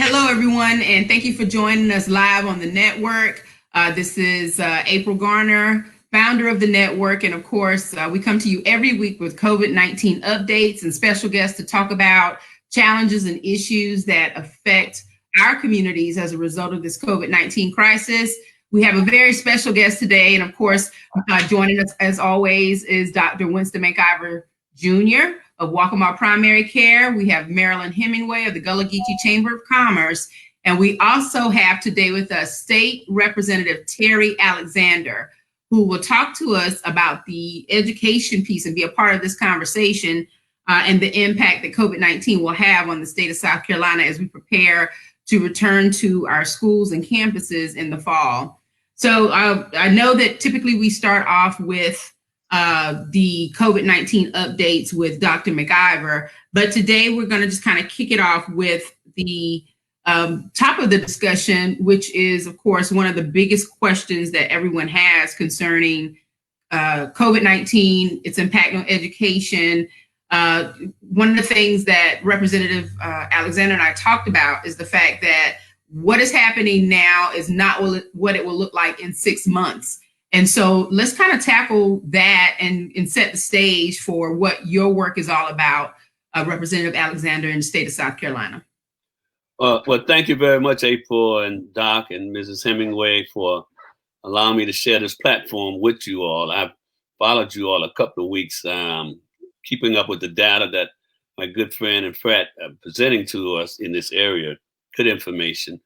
hello everyone, and thank you for joining us live on the network. This is April Garner, founder of the network, and of course, we come to you every week with COVID-19 updates and special guests to talk about challenges and issues that affect our communities as a result of this COVID-19 crisis. We have a very special guest today, and of course, joining us as always is Dr. Winston McIver Jr. of Waccamaw Primary Care. We have Marilyn Hemingway of the Gullah Geechee Chamber of Commerce. And we also have today with us State Representative Terry Alexander, who will talk to us about the education piece and be a part of this conversation and the impact that COVID-19 will have on the state of South Carolina as we prepare to return to our schools and campuses in the fall. So I know that typically we start off with the COVID-19 updates with Dr. McIver, but today we're going to just kind of kick it off with the top of the discussion, which is, of course, one of the biggest questions that everyone has concerning COVID-19, its impact on education. One of the things that Representative Alexander and I talked about is the fact that what is happening now is not what it will look like in 6 months. And so let's kind of tackle that and set the stage for what your work is all about, Representative Alexander, in the state of South Carolina. Well, thank you very much, April and Doc and Mrs. Hemingway, for allowing me to share this platform with you all. I've followed you all a couple of weeks, keeping up with the data that my good friend and Fred are presenting to us in this area. Good information.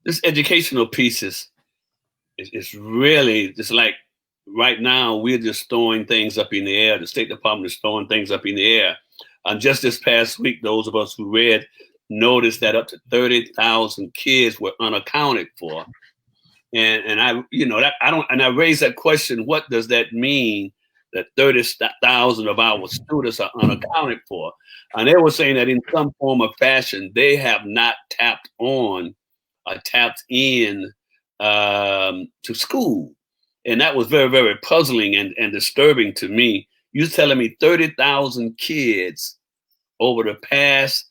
This educational piece is really just like right now, we're just throwing things up in the air. The State Department is throwing things up in the air. Just this past week, those of us who read noticed that up to 30,000 kids were unaccounted for. And I raised that question, what does that mean that 30,000 of our students are unaccounted for? And they were saying that in some form or fashion, they have not tapped on or tapped in to school. And that was very, very puzzling and disturbing to me. You're telling me 30,000 kids over the past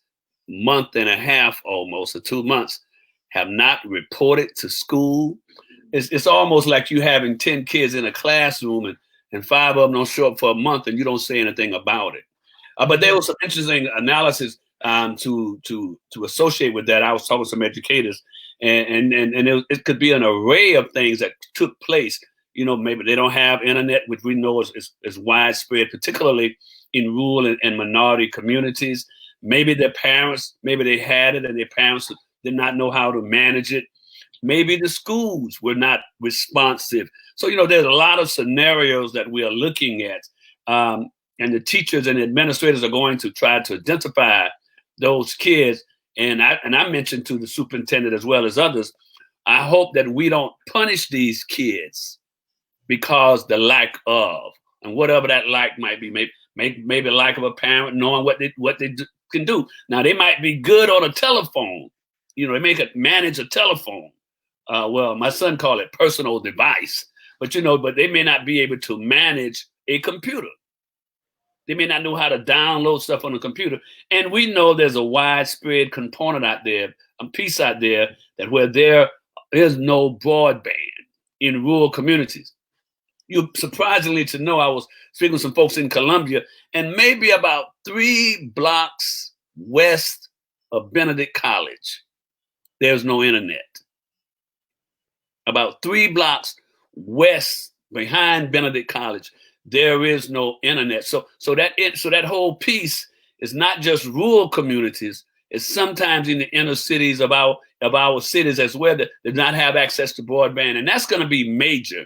month and a half, almost, or 2 months, have not reported to school. It's almost like you having 10 kids in a classroom and 5 of them don't show up for a month and you don't say anything about it. But there was some interesting analysis to associate with that. I was talking to some educators, and it could be an array of things that took place. You know, maybe they don't have internet, which we know is widespread, particularly in rural and minority communities. Maybe their parents, maybe they had it and their parents did not know how to manage it. Maybe the schools were not responsive. So, there's a lot of scenarios that we are looking at. And the teachers and administrators are going to try to identify those kids. And I mentioned to the superintendent as well as others, I hope that we don't punish these kids because the lack of, and whatever that lack might be, maybe lack of a parent knowing what they can do. Now, they might be good on a telephone. They may could manage a telephone. Well, my son called it personal device, but they may not be able to manage a computer. They may not know how to download stuff on a computer. And we know there's a widespread component out there, a piece out there, that where there is no broadband in rural communities. You surprisingly to know, I was speaking with some folks in Columbia, and maybe about 3 blocks west of Benedict College, there's no internet. About 3 blocks west behind Benedict College, there is no internet. So that whole piece is not just rural communities. It's sometimes in the inner cities of our cities as well that do not have access to broadband, and that's going to be major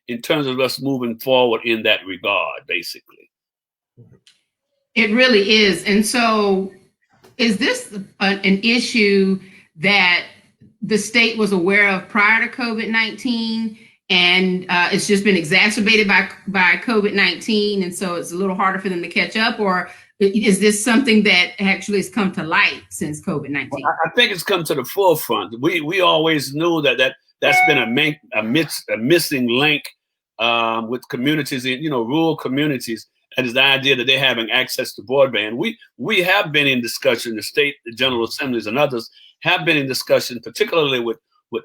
in terms of us moving forward in that regard, basically. It really is. And so, is this an issue that the state was aware of prior to COVID-19? And it's just been exacerbated by COVID-19, and so it's a little harder for them to catch up? Or is this something that actually has come to light since COVID-19? Well, I think it's come to the forefront. We always knew that's been a missing link with communities in rural communities, That is the idea that they're having access to broadband. We have been in discussion, the state, the General Assemblies and others have been in discussion, particularly with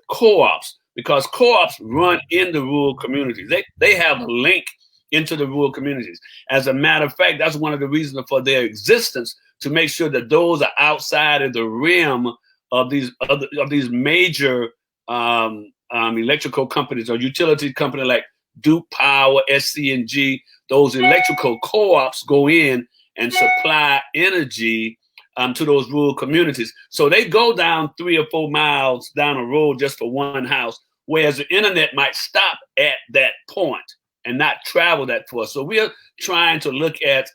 co-ops, because co-ops run in the rural communities. They have a link into the rural communities. As a matter of fact, that's one of the reasons for their existence, to make sure that those are outside of the rim of these major electrical companies or utility companies like Duke Power, SC&G. Those electrical co-ops go in and supply energy to those rural communities. So they go down 3 or 4 miles down a road just for one house, whereas the internet might stop at that point and not travel that far. So we're trying to look at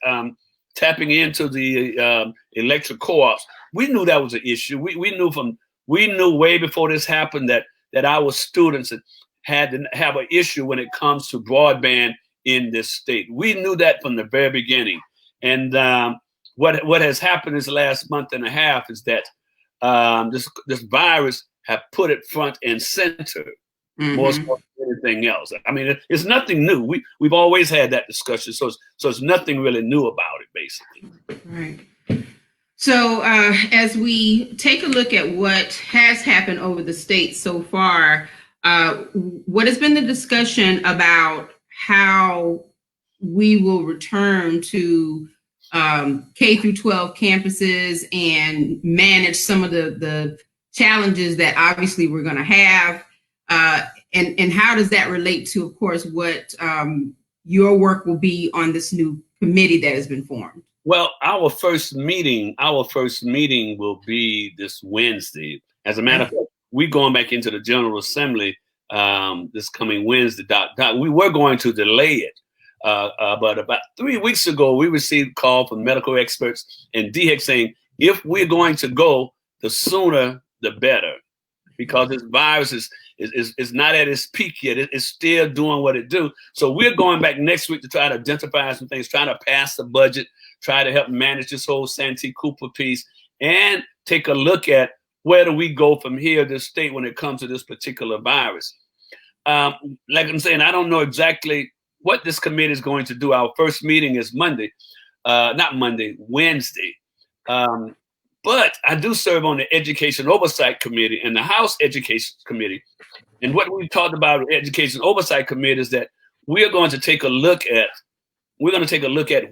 tapping into the electric co-ops. We knew that was an issue. We knew way before this happened that our students had to have an issue when it comes to broadband in this state. We knew that from the very beginning. And what has happened this last month and a half is that this virus have put it front and center more so than anything else. I mean, it's nothing new. We've always had that discussion. So it's nothing really new about it, basically. Right. So as we take a look at what has happened over the state so far, what has been the discussion about how we will return to K through 12 campuses and manage some of the challenges that obviously we're going to have? And how does that relate to, of course, what your work will be on this new committee that has been formed? Well, our first meeting will be this Wednesday. As a matter of fact, we're going back into the General Assembly this coming Wednesday. We were going to delay it, but about 3 weeks ago, we received a call from medical experts and DHEC saying, if we're going to go, the sooner the better, because this virus is not at its peak yet. It's still doing what it do. So we're going back next week to try to identify some things, trying to pass the budget, try to help manage this whole Santee Cooper piece, and take a look at where do we go from here, this state, when it comes to this particular virus. Like I'm saying, I don't know exactly what this committee is going to do. Our first meeting is Wednesday. But I do serve on the Education Oversight Committee and the House Education Committee. And what we talked about with the Education Oversight Committee is that we're going to take a look at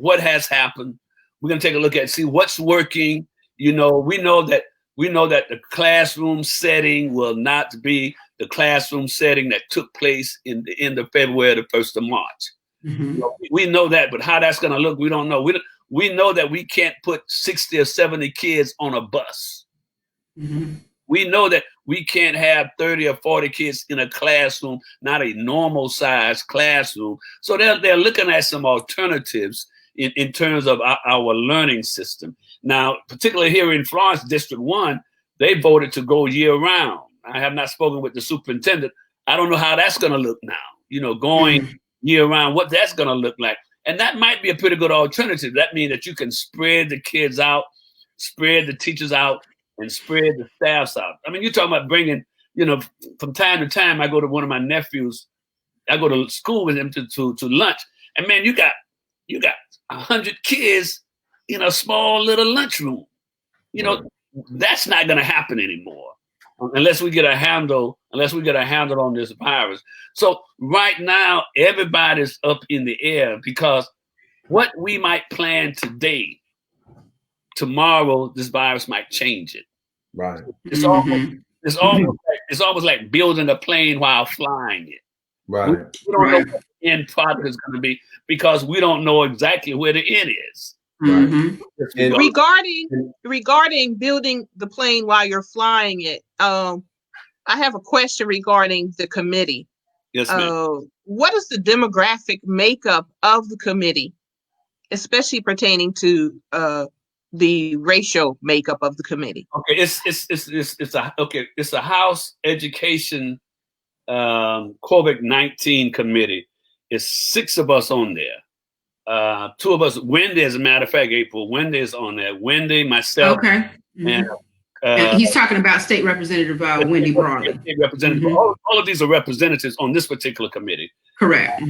what has happened. We're going to take a look at, see what's working. You know, we know that the classroom setting will not be the classroom setting that took place in the end of February, the 1st of March. You know, we know that, but how that's going to look, we don't know. We know that we can't put 60 or 70 kids on a bus. We know that we can't have 30 or 40 kids in a classroom, not a normal size classroom. So they're looking at some alternatives in terms of our learning system. Now, particularly here in Florence, District 1, they voted to go year round. I have not spoken with the superintendent. I don't know how that's going to look now, you know, going year round, what that's going to look like. And that might be a pretty good alternative. That means that you can spread the kids out, spread the teachers out, and spread the staffs out. I mean, you're talking about bringing, you know, from time to time, I go to one of my nephews, I go to school with him to lunch. And man, you got 100 kids in a small little lunchroom. You know, that's not going to happen anymore unless we get a handle on this virus. So right now, everybody's up in the air because what we might plan today, tomorrow, this virus might change it. Right. It's almost like building a plane while flying it. Right. We don't know what the end product is going to be because we don't know exactly where the end is. Right. And regarding building the plane while you're flying it, I have a question regarding the committee. Yes, ma'am. What is the demographic makeup of the committee, especially pertaining to the racial makeup of the committee? Okay, it's a House Education COVID-19 committee. It's 6 of us on there. 2 of us, Wendy, as a matter of fact, April, Wendy is on there. Wendy, myself, and he's talking about State Representative Wendy Brawley. State Representative. All of these are representatives on this particular committee. Correct.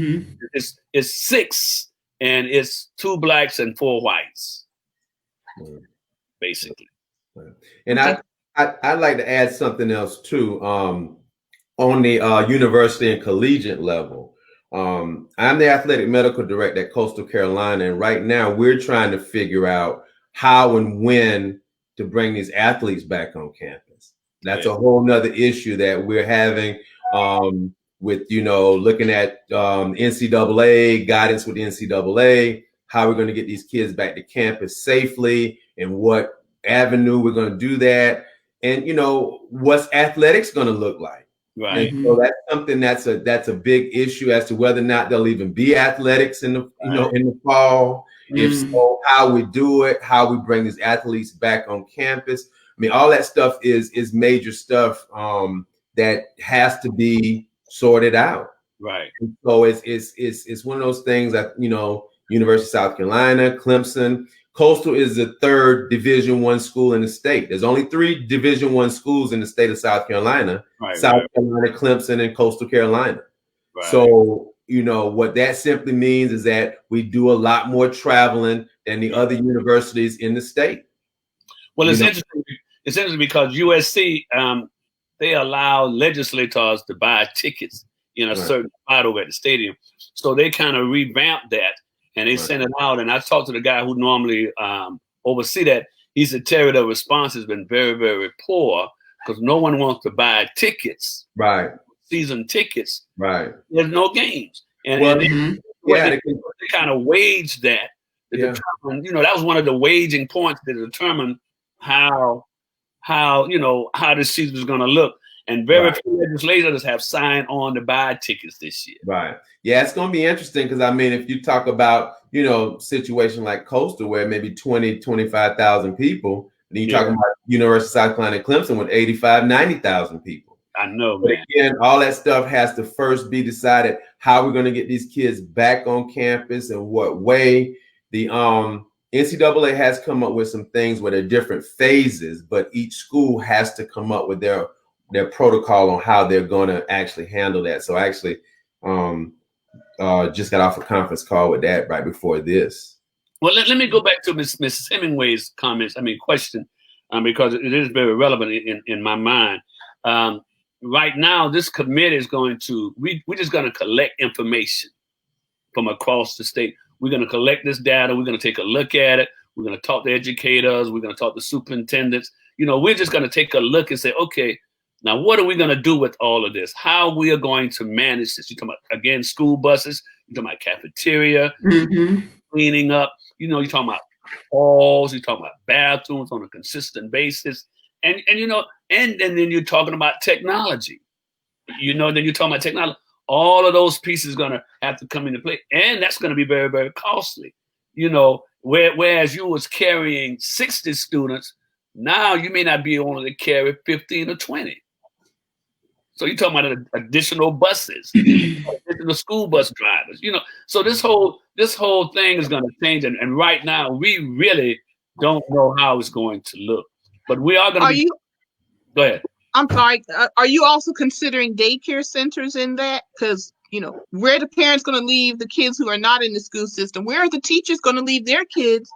It's 6 and it's 2 blacks and 4 whites, basically. And I'd like to add something else too. On the university and collegiate level, I'm the athletic medical director at Coastal Carolina, and right now we're trying to figure out how and when to bring these athletes back on campus. That's a whole nother issue that we're having with, looking at NCAA, guidance with NCAA, how we're going to get these kids back to campus safely and what avenue we're going to do that. And, what's athletics going to look like? Right. And so that's something that's a big issue as to whether or not there'll even be athletics in the, in the fall. If so, how we do it, how we bring these athletes back on campus. I mean, all that stuff is major stuff that has to be sorted out. Right. And so it's one of those things that, University of South Carolina, Clemson, Coastal is the 3rd Division I school in the state. There's only 3 Division I schools in the state of South Carolina, South Carolina, Clemson, and Coastal Carolina. Right. So, what that simply means is that we do a lot more traveling than the other universities in the state. Well, it's interesting. It's interesting because USC, they allow legislators to buy tickets in a certain spot over at the stadium. So they kind of revamped that and they sent it out. And I talked to the guy who normally oversee that. He said, Terry, the response has been very, very poor because no one wants to buy tickets. Right. Season tickets. Right. There's no games. And, they kind of waged that to determine, that was one of the waging points to determine how the season is going to look. And very few legislators have signed on to buy tickets this year. Right. Yeah, it's going to be interesting because, I mean, if you talk about, situation like Coastal where maybe 20, 25,000 people, then you're talking about University of South Carolina, Clemson with 85, 90,000 people. I know, but man. Again, all that stuff has to first be decided how we're going to get these kids back on campus and what way. The NCAA has come up with some things where there are different phases, but each school has to come up with their protocol on how they're going to actually handle that. So I actually just got off a conference call with that right before this. Well, let me go back to Mrs. Hemingway's comments. Question, because it is very relevant in my mind. Right now, this committee is we're just going to collect information from across the state. We're going to collect this data. We're going to take a look at it. We're going to talk to educators. We're going to talk to superintendents. We're just going to take a look and say, okay, now what are we going to do with all of this? How we are going to manage this? You're talking about, again, school buses. You're talking about cafeteria, cleaning up. You're talking about halls. You're talking about bathrooms on a consistent basis. And then you're talking about technology. Then you're talking about technology. All of those pieces are going to have to come into play. And that's going to be very, very costly. Whereas you was carrying 60 students, now you may not be able to carry 15 or 20. So you're talking about additional buses, additional school bus drivers, So this whole thing is going to change. And right now, we really don't know how it's going to look. But we are going to Go ahead. I'm sorry. Are you also considering daycare centers in that? Because, where are the parents going to leave the kids who are not in the school system? Where are the teachers going to leave their kids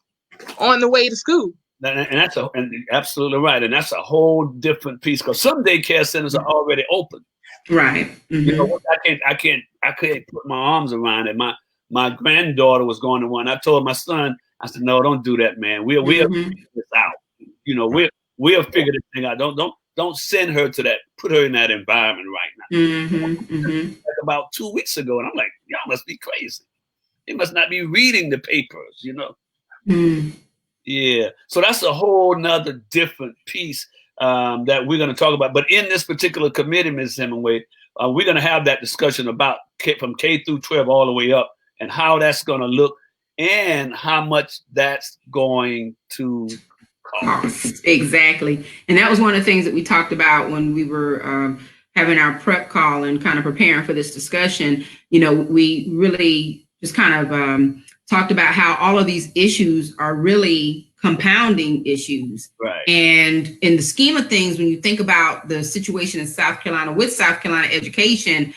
on the way to school? And that's absolutely right. And that's a whole different piece because some daycare centers are already open. Right. I can't put my arms around it. My granddaughter was going to one. I told my son, I said, no, don't do that, man. We'll figure this out. We'll figure this thing out. Don't send her to that, put her in that environment right now. Like about 2 weeks ago, and I'm like, y'all must be crazy. They must not be reading the papers, Yeah. So that's a whole nother different piece that we're going to talk about. But in this particular committee, Ms. Hemingway, we're going to have that discussion about from K through 12 all the way up and how that's going to look and how much that's going to cost. Exactly. And that was one of the things that we talked about when we were having our prep call and kind of preparing for this discussion. We really just kind of talked about how all of these issues are really compounding issues. Right. And in the scheme of things, when you think about the situation in South Carolina with South Carolina education,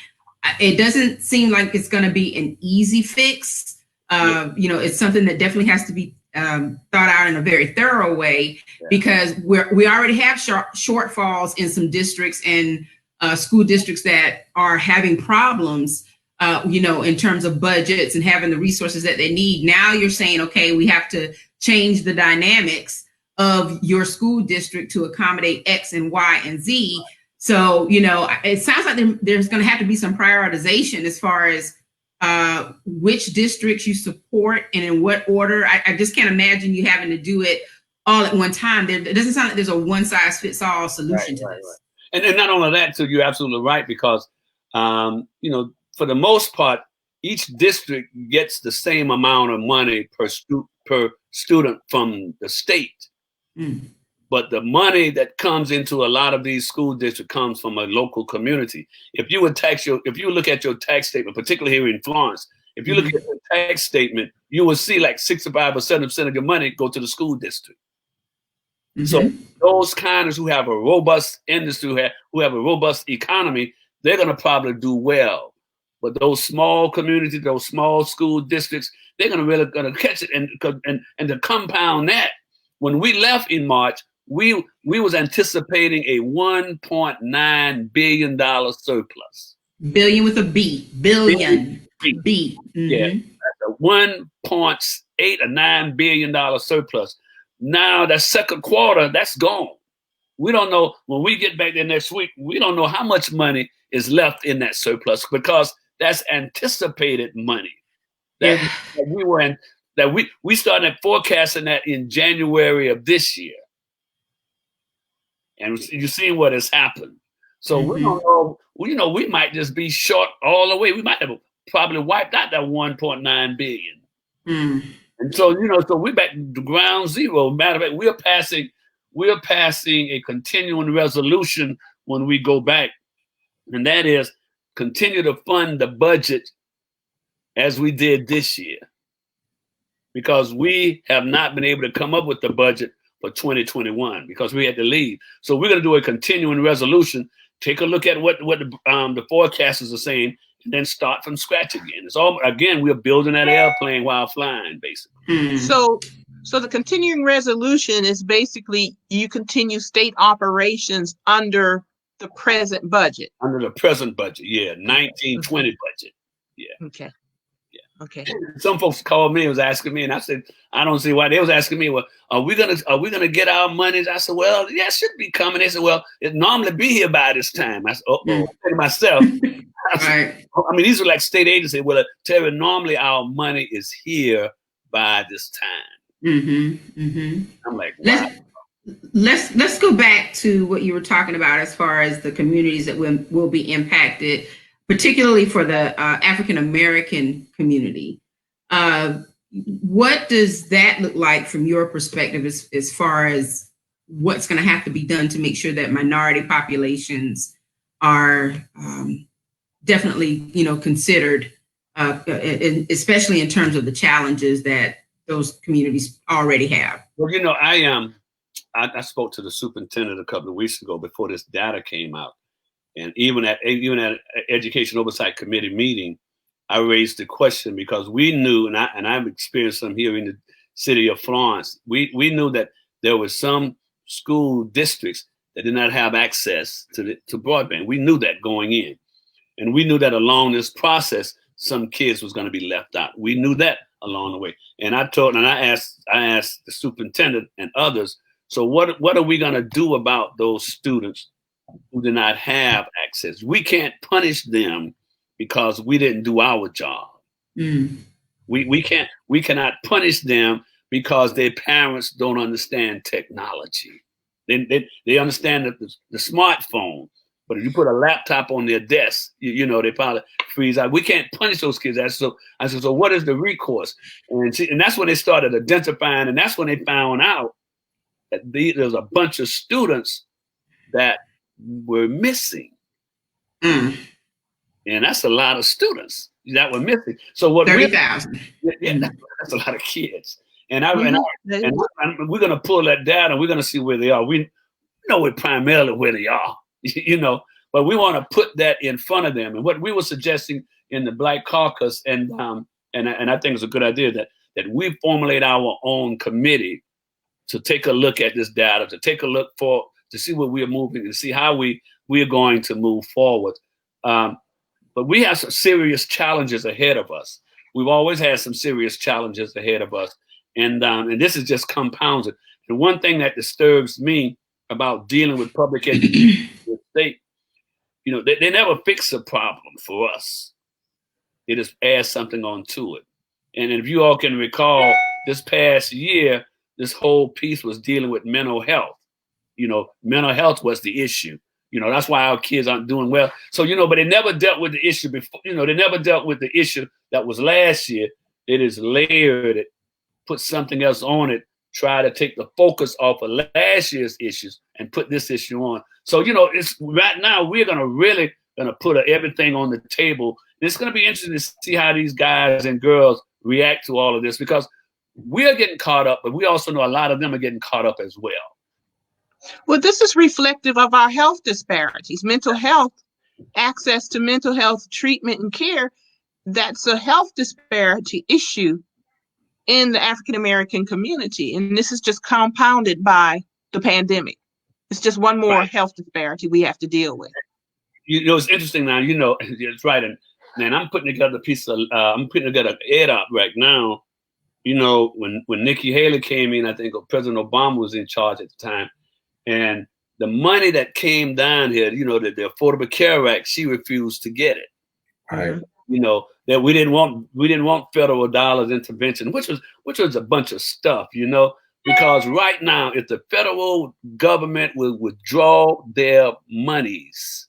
it doesn't seem like it's going to be an easy fix. It's something that definitely has to be thought out in a very thorough way, because we already have shortfalls in some districts and school districts that are having problems, in terms of budgets and having the resources that they need. Now you're saying, okay, we have to change the dynamics of your school district to accommodate X and Y and Z. So, it sounds like there's going to have to be some prioritization as far as which districts you support and in what order. I just can't imagine you having to do it all at one time. It doesn't sound like there's a one-size-fits-all solution to this. And not only that, too, you're absolutely right, because, for the most part, each district gets the same amount of money per student from the state. Mm. But the money that comes into a lot of these school districts comes from a local community. If you look at your tax statement, particularly here in Florence, if you look at your tax statement, you will see like 65 or 70% of your money go to the school district. Mm-hmm. So those kinders who have a robust industry, who have a robust economy, they're going to probably do well. But those small communities, those small school districts, they're going to catch it. And to compound that, when we left in March, we was anticipating a $1.9 billion surplus. Billion with a B. Billion. B. Mm-hmm. Yeah, that's a $1.8 or $9 billion surplus. Now that second quarter, that's gone. We don't know, when we get back there next week, we don't know how much money is left in that surplus, because that's anticipated money. We started forecasting that in January of this year. And you've seen what has happened. So we don't know, we might just be short all the way. We might have probably wiped out that 1.9 billion. Mm. And so, so we're back to ground zero. Matter of fact, we're passing a continuing resolution when we go back. And that is continue to fund the budget as we did this year, because we have not been able to come up with the budget for 2021 because we had to leave. So we're going to do a continuing resolution, take a look at what the forecasters are saying, and then start from scratch again. It's all, again, we're building that airplane while flying, basically. So the continuing resolution is basically you continue state operations under the present budget. Under the present budget, yeah, 1920 budget, yeah. Okay. Okay. Some folks called me and was asking me, and I said, I don't see why. They was asking me, well, are we gonna get our monies? I said, well, yeah, it should be coming. They said, well, it normally be here by this time. I said, I said myself. Right. I mean, these are like state agencies. Well, Terry, normally our money is here by this time. Mm-hmm. Mm-hmm. I'm like, wow. Let's go back to what you were talking about as far as the communities that will be impacted, particularly for the African American community. What does that look like from your perspective as far as what's going to have to be done to make sure that minority populations are definitely, considered, especially in terms of the challenges that those communities already have? Well, I spoke to the superintendent a couple of weeks ago before this data came out. And even at Education Oversight Committee meeting, I raised the question because we knew, and I've experienced some here in the city of Florence, we knew that there were some school districts that did not have access to broadband. We knew that going in. And we knew that along this process, some kids was going to be left out. We knew that along the way. And I asked the superintendent and others, so what are we going to do about those students who do not have access? We can't punish them because we didn't do our job. Mm. We cannot punish them because their parents don't understand technology. They understand the smartphone, but if you put a laptop on their desk, they probably freeze out. We can't punish those kids. So I said, so what is the recourse? And that's when they started identifying, and that's when they found out that there's a bunch of students that were missing. Mm. And that's a lot of students that were missing. So what 30,000. Yeah, that's a lot of kids. And we're gonna pull that data and we're gonna see where they are. We know we're primarily where they are, but we want to put that in front of them. And what we were suggesting in the Black Caucus and and I think it's a good idea that we formulate our own committee to take a look at this data, to take a look to see where we are moving, to see how we are going to move forward. But we have some serious challenges ahead of us. We've always had some serious challenges ahead of us, and this is just compounded. The one thing that disturbs me about dealing with public education in the state, they never fix a problem for us. They just add something onto it. And if you all can recall, this past year, this whole piece was dealing with mental health. Mental health was the issue. That's why our kids aren't doing well. So, but they never dealt with the issue before. They never dealt with the issue that was last year. They just layered it, put something else on it, try to take the focus off of last year's issues and put this issue on. So, it's right now we're really gonna put everything on the table. And it's gonna be interesting to see how these guys and girls react to all of this, because we're getting caught up, but we also know a lot of them are getting caught up as well. Well, this is reflective of our health disparities, mental health, access to mental health treatment and care. That's a health disparity issue in the African-American community. And this is just compounded by the pandemic. It's just one more health disparity we have to deal with. It's interesting now, it's right. And man, I'm putting together an ed op right now. When Nikki Haley came in, I think President Obama was in charge at the time. And the money that came down here, the Affordable Care Act, she refused to get it. Right. That we didn't want federal dollars intervention, which was a bunch of stuff, because right now, if the federal government would withdraw their monies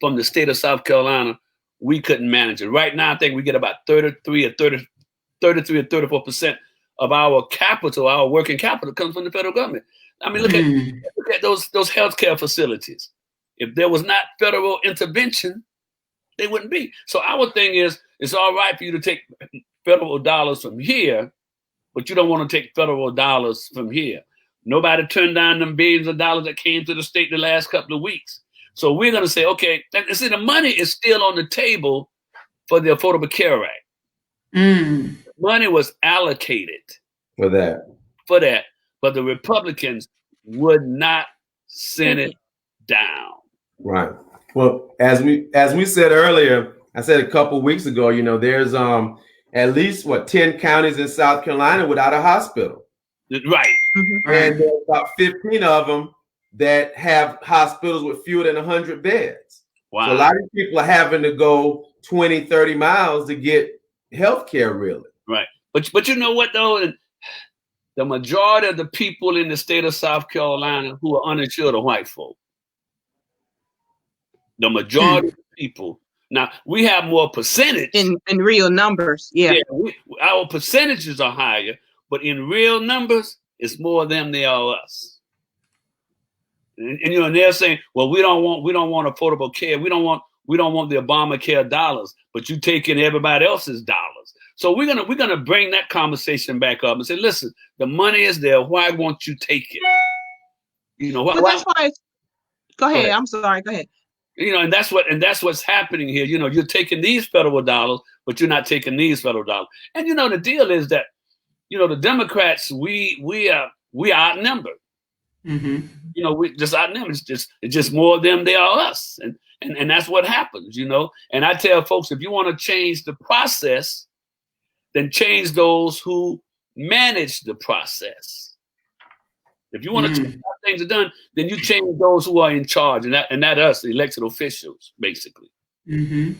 from the state of South Carolina, we couldn't manage it. Right now, I think we get about 33 or 34% of our capital, our working capital, comes from the federal government. I mean, look at those healthcare facilities. If there was not federal intervention, they wouldn't be. So our thing is, it's all right for you to take federal dollars from here, but you don't want to take federal dollars from here. Nobody turned down them billions of dollars that came to the state the last couple of weeks. So we're going to say, okay, see, the money is still on the table for the Affordable Care Act. Money was allocated for that, but the Republicans would not send it down. Right. Well, as we said earlier, I said a couple of weeks ago, there's at least 10 counties in South Carolina without a hospital. Right. And there's about 15 of them that have hospitals with fewer than 100 beds. Wow. So a lot of people are having to go 20, 30 miles to get health care, really. Right. But you know what, though? The majority of the people in the state of South Carolina who are uninsured are white folk. The majority of the people. Now, we have more percentage. In real numbers, yeah. Our percentages are higher, but in real numbers, it's more them than us. And they're saying, well, we don't want affordable care. We don't want the Obamacare dollars, but you take in everybody else's dollars. So we're gonna bring that conversation back up and say, listen, the money is there. Why won't you take it? That's why. Go ahead. I'm sorry. Go ahead. And that's what's happening here. You're taking these federal dollars, but you're not taking these federal dollars. And the deal is that, the Democrats, we are outnumbered. We just outnumbered. It's just more of them, they are us. And that's what happens, And I tell folks, if you want to change the process, then change those who manage the process. If you want to change how things are done, then you change those who are in charge, and that us, the elected officials, basically. And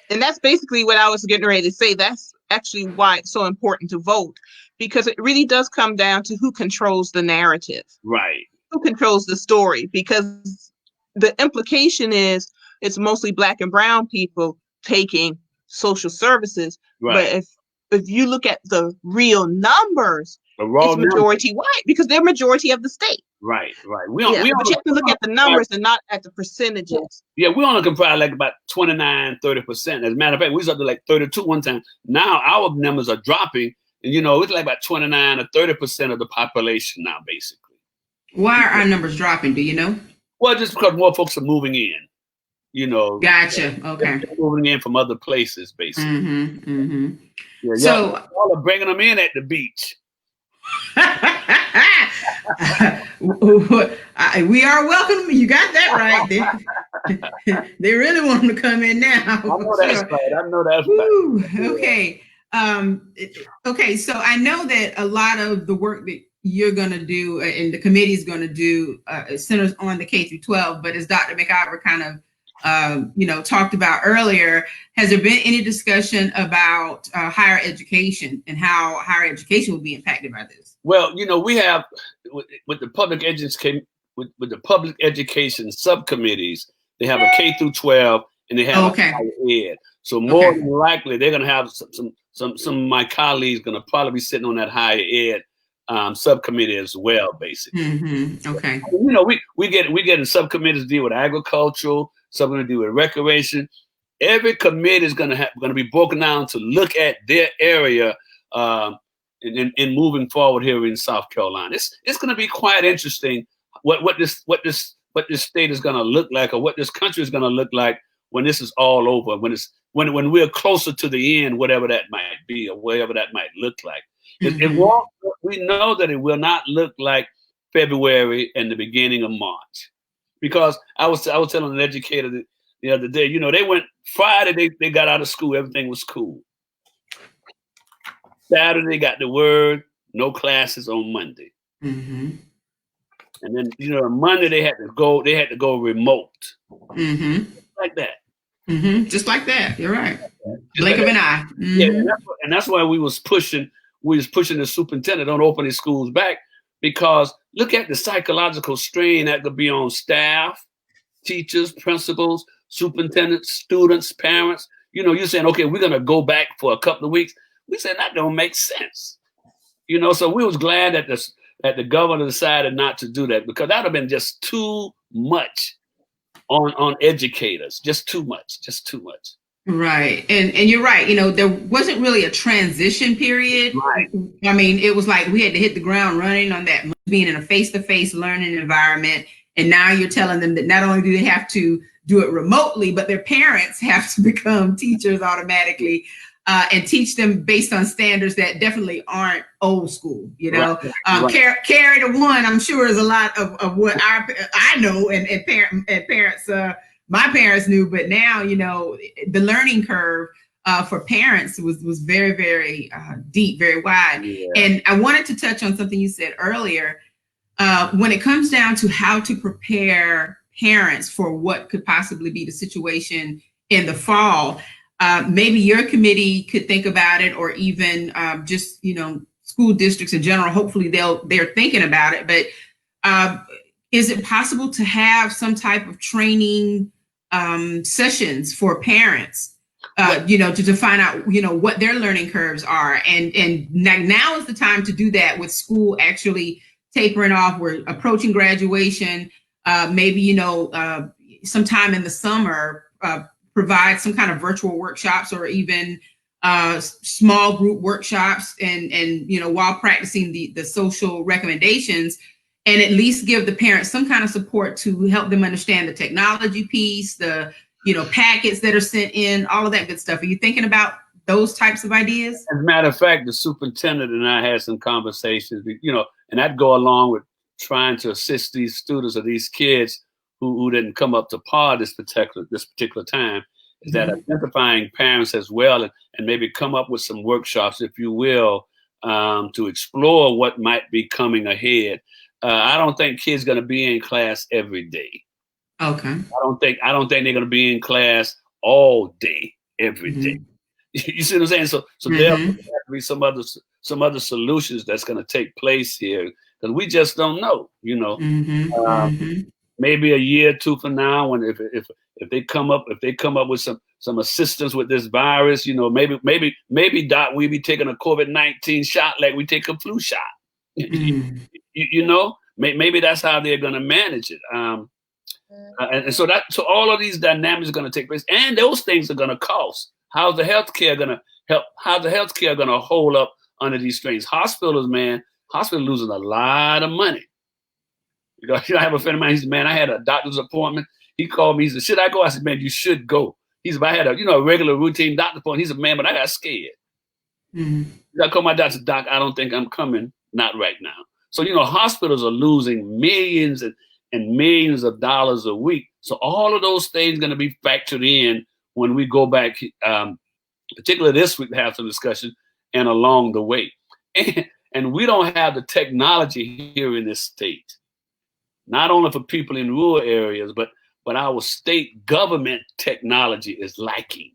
that's basically what I was getting ready to say. That's actually why it's so important to vote, because it really does come down to who controls the narrative. Right. Who controls the story, because the implication is it's mostly Black and brown people taking social services. Right. But if you look at the real numbers, it's majority white, because they're majority of the state. Right. But you have to look at the numbers and not at the percentages. Yeah, we only comprise like about 29, 30%. As a matter of fact, we was up to like 32 one time. Now our numbers are dropping, and it's like about 29 or 30% of the population now, basically. Why are our numbers dropping? Do you know? Well, just because more folks are moving in. Gotcha. Okay. Moving in from other places, basically. Yeah, So y'all are bringing them in at the beach. we are welcome. You got that right. They really want them to come in now. I know that's right. I know that's right. Okay. Okay. So I know that a lot of the work that you're going to do and the committee is going to do centers on the K through 12. But as Dr. McIver kind of talked about earlier, has there been any discussion about higher education and how higher education will be impacted by this? Well, we have with the public education with the public education subcommittees, they have a K through 12 and they have a higher ed. So more than likely, they're going to have some of my colleagues going to probably be sitting on that higher ed subcommittee as well, basically. Mm-hmm. Okay. We get in subcommittees to deal with agricultural, some going to deal with recreation. Every committee is going to be broken down to look at their area in moving forward here in South Carolina. It's going to be quite interesting what this state is going to look like, or what this country is going to look like when this is all over, when we're closer to the end, whatever that might be or whatever that might look like. It won't. We know that it will not look like February and the beginning of March, because I was telling an educator the other day. They went Friday. They got out of school. Everything was cool. Saturday they got the word no classes on Monday, and then on Monday they had to go remote, like that. Just like that. You're right. Blink of an eye. Yeah, and that's why we was pushing the superintendent on opening schools back, because look at the psychological strain that could be on staff, teachers, principals, superintendents, students, parents. You're saying, okay, we're gonna go back for a couple of weeks. We said that don't make sense. So we was glad that the governor decided not to do that, because that would have been just too much on educators, just too much. Right. And you're right. There wasn't really a transition period. Right. I mean, it was like we had to hit the ground running on that, being in a face-to-face learning environment. And now you're telling them that not only do they have to do it remotely, but their parents have to become teachers automatically and teach them based on standards that definitely aren't old school. Right. Carry the one, I'm sure, is a lot of what I know and parents. My parents knew, but now, the learning curve for parents was very, very deep, very wide. Yeah. And I wanted to touch on something you said earlier. When it comes down to how to prepare parents for what could possibly be the situation in the fall, maybe your committee could think about it, or even just, school districts in general. Hopefully they're thinking about it. But is it possible to have some type of training sessions for parents, to find out, what their learning curves are. And now is the time to do that, with school actually tapering off. We're approaching graduation. Maybe, sometime in the summer, provide some kind of virtual workshops, or even small group workshops, and while practicing the social recommendations, and at least give the parents some kind of support to help them understand the technology piece, the packets that are sent in, all of that good stuff. Are you thinking about those types of ideas? As a matter of fact, the superintendent and I had some conversations, and I'd go along with trying to assist these students or these kids who didn't come up to par this particular time, is that identifying parents as well, and maybe come up with some workshops, if you will, to explore what might be coming ahead. I don't think kids going to be in class every day. Okay. I don't think they're going to be in class all day every day. You see what I'm saying? So there have to be some other solutions that's going to take place here, because we just don't know. Maybe a year or two from now, when if they come up with some assistance with this virus, maybe Doc, we be taking a COVID-19 shot like we take a flu shot. Maybe that's how they're going to manage it. And so all of these dynamics are going to take place, and those things are going to cost. How's the healthcare going to help? How's the healthcare going to hold up under these strains? Hospitals losing a lot of money. Because I have a friend of mine. He said, "Man, I had a doctor's appointment." He called me. He said, "Should I go?" I said, "Man, you should go." He said, "I had a regular routine doctor appointment." He said, "Man, but I got scared." I call my doctor, doc, I don't think I'm coming, not right now. So, hospitals are losing millions and millions of dollars a week. So all of those things going to be factored in when we go back, particularly this week, to have some discussion and along the way. And we don't have the technology here in this state, not only for people in rural areas, but our state government technology is lacking.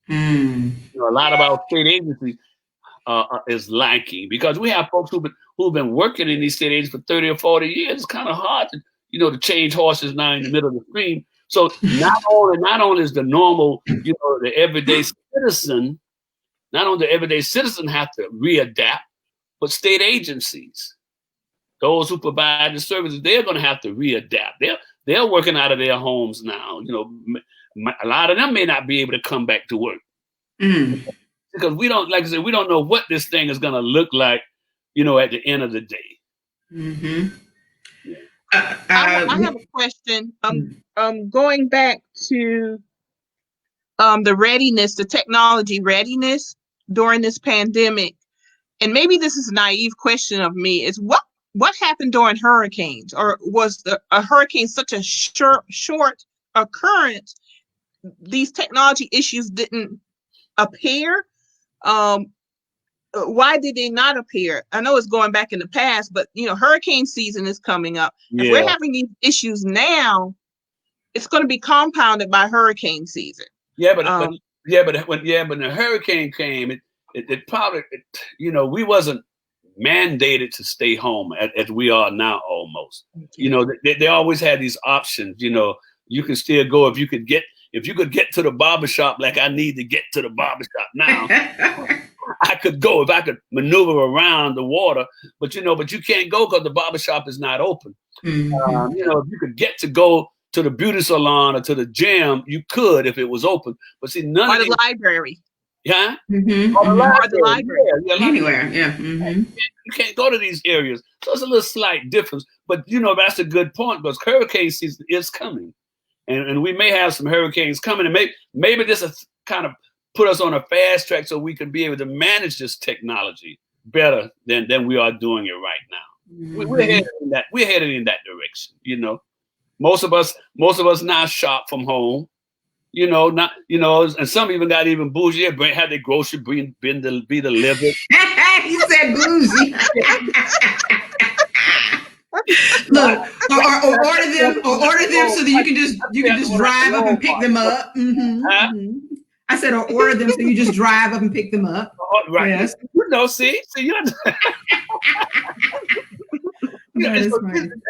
A lot of our state agencies is lacking because we have folks who've been working in these state agencies for 30 or 40 years. It's kind of hard to, to change horses now in the middle of the stream. So not only is the normal, the everyday citizen, not only the everyday citizen have to readapt, but state agencies, those who provide the services, they're going to have to readapt. They're working out of their homes now. A lot of them may not be able to come back to work because we don't, like I said, we don't know what this thing is going to look like, at the end of the day. I have a question. Going back to the readiness, the technology readiness during this pandemic, and maybe this is a naive question of me, is what happened during hurricanes, or was a hurricane such a short occurrence? These technology issues didn't appear. Why did they not appear? I know it's going back in the past, but hurricane season is coming up. Yeah. If we're having these issues now, it's going to be compounded by hurricane season. Yeah, but when the hurricane came, it probably, we wasn't mandated to stay home as we are now almost. They always had these options. You can still go if you could get to the barbershop like I need to get to the barbershop now. I could go if I could maneuver around the water, but you can't go because the barbershop is not open. If you could get to go to the beauty salon or to the gym, you could if it was open. But see, none or of the library. Yeah. Or the library. Yeah, anywhere. Yeah. You can't go to these areas. So it's a little slight difference. But that's a good point because hurricane season is coming. And we may have some hurricanes coming, and maybe this is kind of put us on a fast track so we can be able to manage this technology better than we are doing it right now. We're headed in that. We're headed in that direction. Most of us now shop from home. And some even got even bougie. Had their grocery bin to be delivered. You said bougie. Look, or order them so that you can just drive up and pick them up. I said, or order them so you just drive up and pick them up. Right. Yes. See,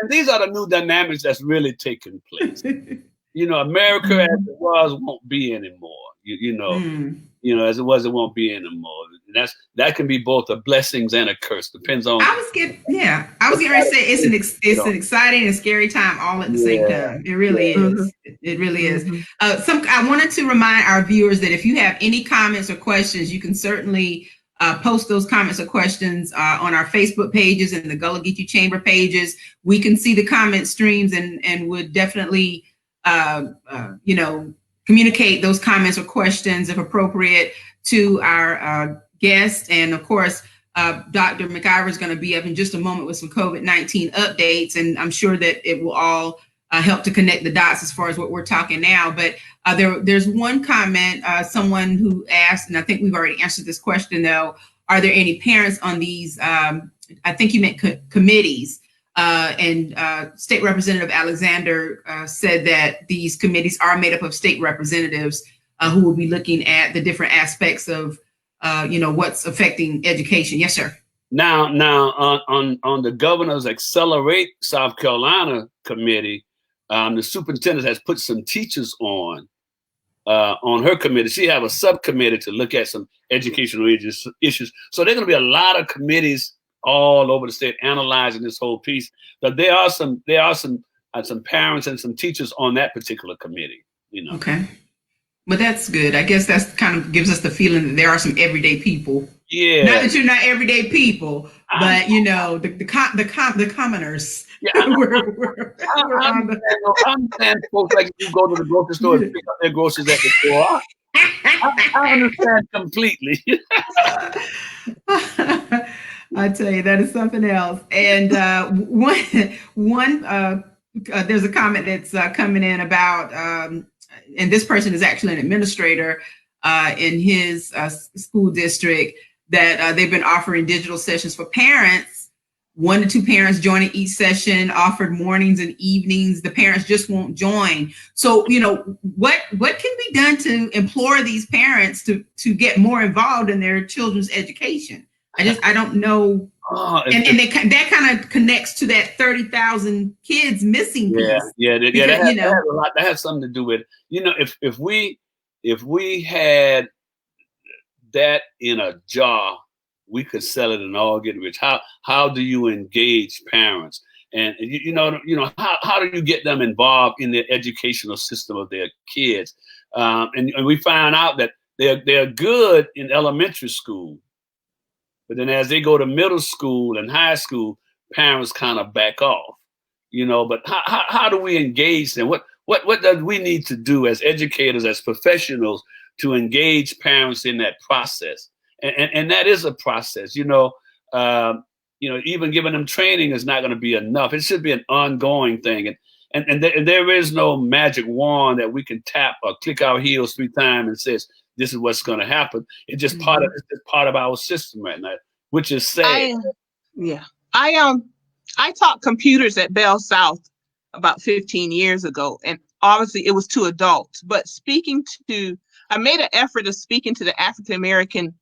these are the new dynamics that's really taking place. America as it was won't be anymore. As it was, it won't be anymore. That can be both a blessings and a curse. Depends on. I was getting ready to say it's an exciting and scary time all at the same time. It really is. It really is. I wanted to remind our viewers that if you have any comments or questions, you can certainly post those comments or questions on our Facebook pages and the Gullah Geechee Chamber pages. We can see the comment streams and would definitely communicate those comments or questions if appropriate to our guests. And of course, Dr. McIver is going to be up in just a moment with some COVID-19 updates, and I'm sure that it will all help to connect the dots as far as what we're talking now. But there's one comment, someone who asked, and I think we've already answered this question though, are there any parents on these, I think you meant committees, and State Representative Alexander said that these committees are made up of state representatives who will be looking at the different aspects of, what's affecting education. Yes, sir. Now on the Governor's Accelerate South Carolina committee, the superintendent has put some teachers on her committee. She have a subcommittee to look at some educational issues. So there are going to be a lot of committees all over the state analyzing this whole piece. But there are some parents and some teachers on that particular committee. Okay. But that's good. I guess that's kind of gives us the feeling that there are some everyday people. Yeah. Not that you're not everyday people, but the commoners. Yeah. I'm saying folks like you go to the grocery store and pick up their groceries at the store. I understand completely. I tell you, that is something else. And there's a comment that's coming in about, and this person is actually an administrator in his school district, that they've been offering digital sessions for parents. 1 to 2 parents joining each session, offered mornings and evenings. The parents just won't join. So, what can be done to implore these parents to get more involved in their children's education? I don't know. That kind of connects to that 30,000 kids missing piece. That has something to do with, if we had that in a jar, we could sell it and all get rich. How do you engage parents? And how do you get them involved in the educational system of their kids? And we find out that they're good in elementary school, but then as they go to middle school and high school, parents kind of back off. But how do we engage them? What do we need to do as educators, as professionals, to engage parents in that process? And that is a process, even giving them training is not going to be enough. It should be an ongoing thing. And there is no magic wand that we can tap or click our heels 3 times and says, this is what's going to happen. It's just part of our system right now, which is sad. I taught computers at Bell South about 15 years ago. And obviously it was to adults, but I made an effort of speaking to the African-American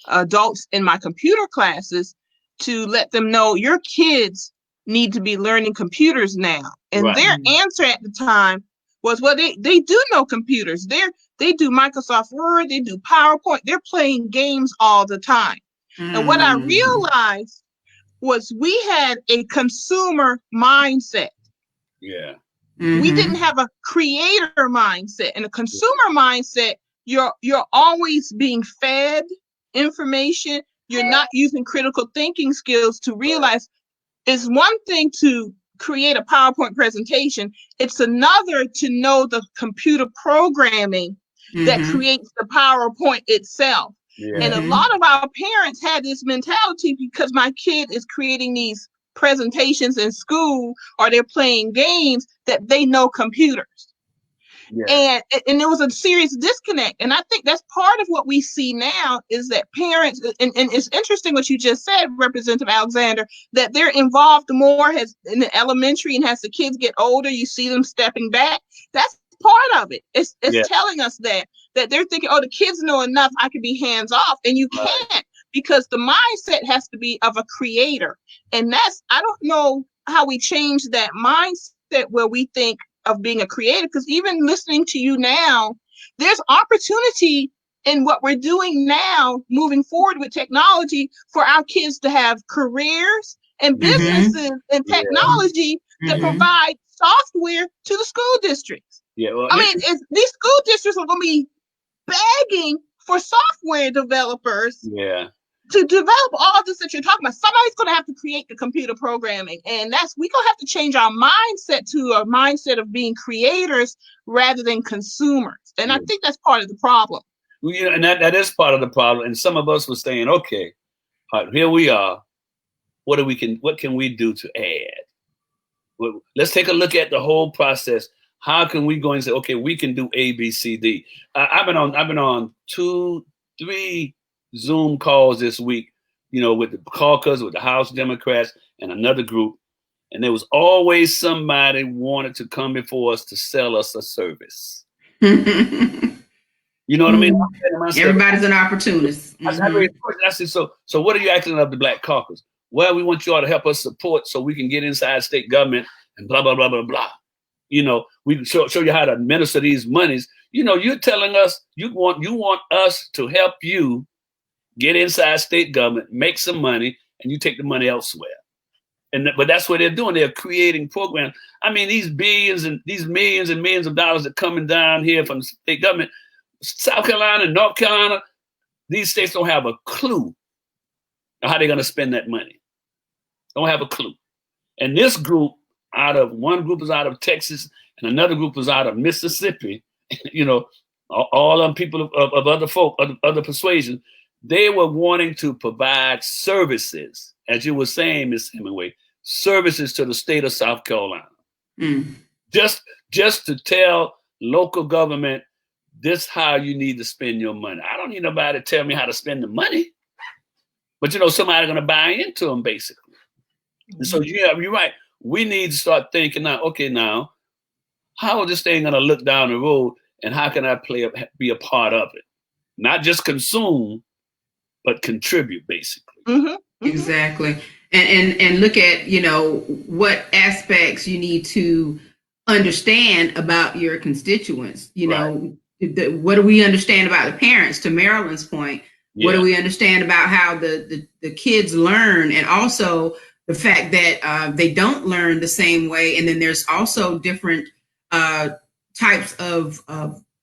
adults in my computer classes to let them know your kids need to be learning computers now. And right. Their answer at the time was, well, they do know computers. They do Microsoft Word, they do PowerPoint, they're playing games all the time. And what I realized was we had a consumer mindset. Yeah. We didn't have a creator mindset. And a consumer mindset, you're always being fed information. You're not using critical thinking skills to realize it's one thing to create a PowerPoint presentation. It's another to know the computer programming that creates the PowerPoint itself. Yeah. And a lot of our parents had this mentality, because my kid is creating these presentations in school or they're playing games, that they know computers. Yeah. And there was a serious disconnect. And I think that's part of what we see now, is that parents, and it's interesting what you just said, Representative Alexander, that they're involved more in the elementary, and as the kids get older, you see them stepping back. That's part of it. It's telling us that they're thinking, oh, the kids know enough, I can be hands off. And you can't, because the mindset has to be of a creator. And I don't know how we change that mindset where we think of being a creator, because even listening to you now, there's opportunity in what we're doing now, moving forward with technology, for our kids to have careers and businesses and technology that provide software to the school districts. Yeah, well, these school districts are going to be begging for software developers to develop all this that you're talking about. Somebody's going to have to create the computer programming, and we're going to have to change our mindset to a mindset of being creators rather than consumers. And I think that's part of the problem. Well, and that is part of the problem. And some of us were saying, okay, all right, here we are. What can we do to add? Well, let's take a look at the whole process. How can we go and say, okay, we can do A, B, C, D? I've been on 2-3 Zoom calls this week, with the caucus, with the House Democrats and another group. And there was always somebody wanted to come before us to sell us a service. You know what I mean? Everybody's an opportunist. I said, so what are you asking of the Black Caucus? Well, we want you all to help us support so we can get inside state government and blah, blah, blah, blah, blah. We can show you how to administer these monies. You're telling us you want us to help you get inside state government, make some money, and you take the money elsewhere. But that's what they're doing. They're creating programs. I mean, these billions and these millions and millions of dollars are coming down here from the state government. South Carolina, North Carolina, these states don't have a clue how they're going to spend that money. Don't have a clue. And this group, one group is out of Texas and another group is out of Mississippi. all them people of other folk, other persuasion, they were wanting to provide services, as you were saying, Ms. Hemingway, services to the state of South Carolina. Mm. Just to tell local government, this how you need to spend your money. I don't need nobody to tell me how to spend the money, but somebody's going to buy into them basically. Mm-hmm. And so you're right. We need to start thinking now. Okay, now how is this thing going to look down the road, and how can I be a part of it? Not just consume, but contribute basically. Mm-hmm. Mm-hmm. Exactly. And look at, what aspects you need to understand about your constituents. What do we understand about the parents, to Marilyn's point? Yeah. What do we understand about how the kids learn, and also the fact that they don't learn the same way? And then there's also different types of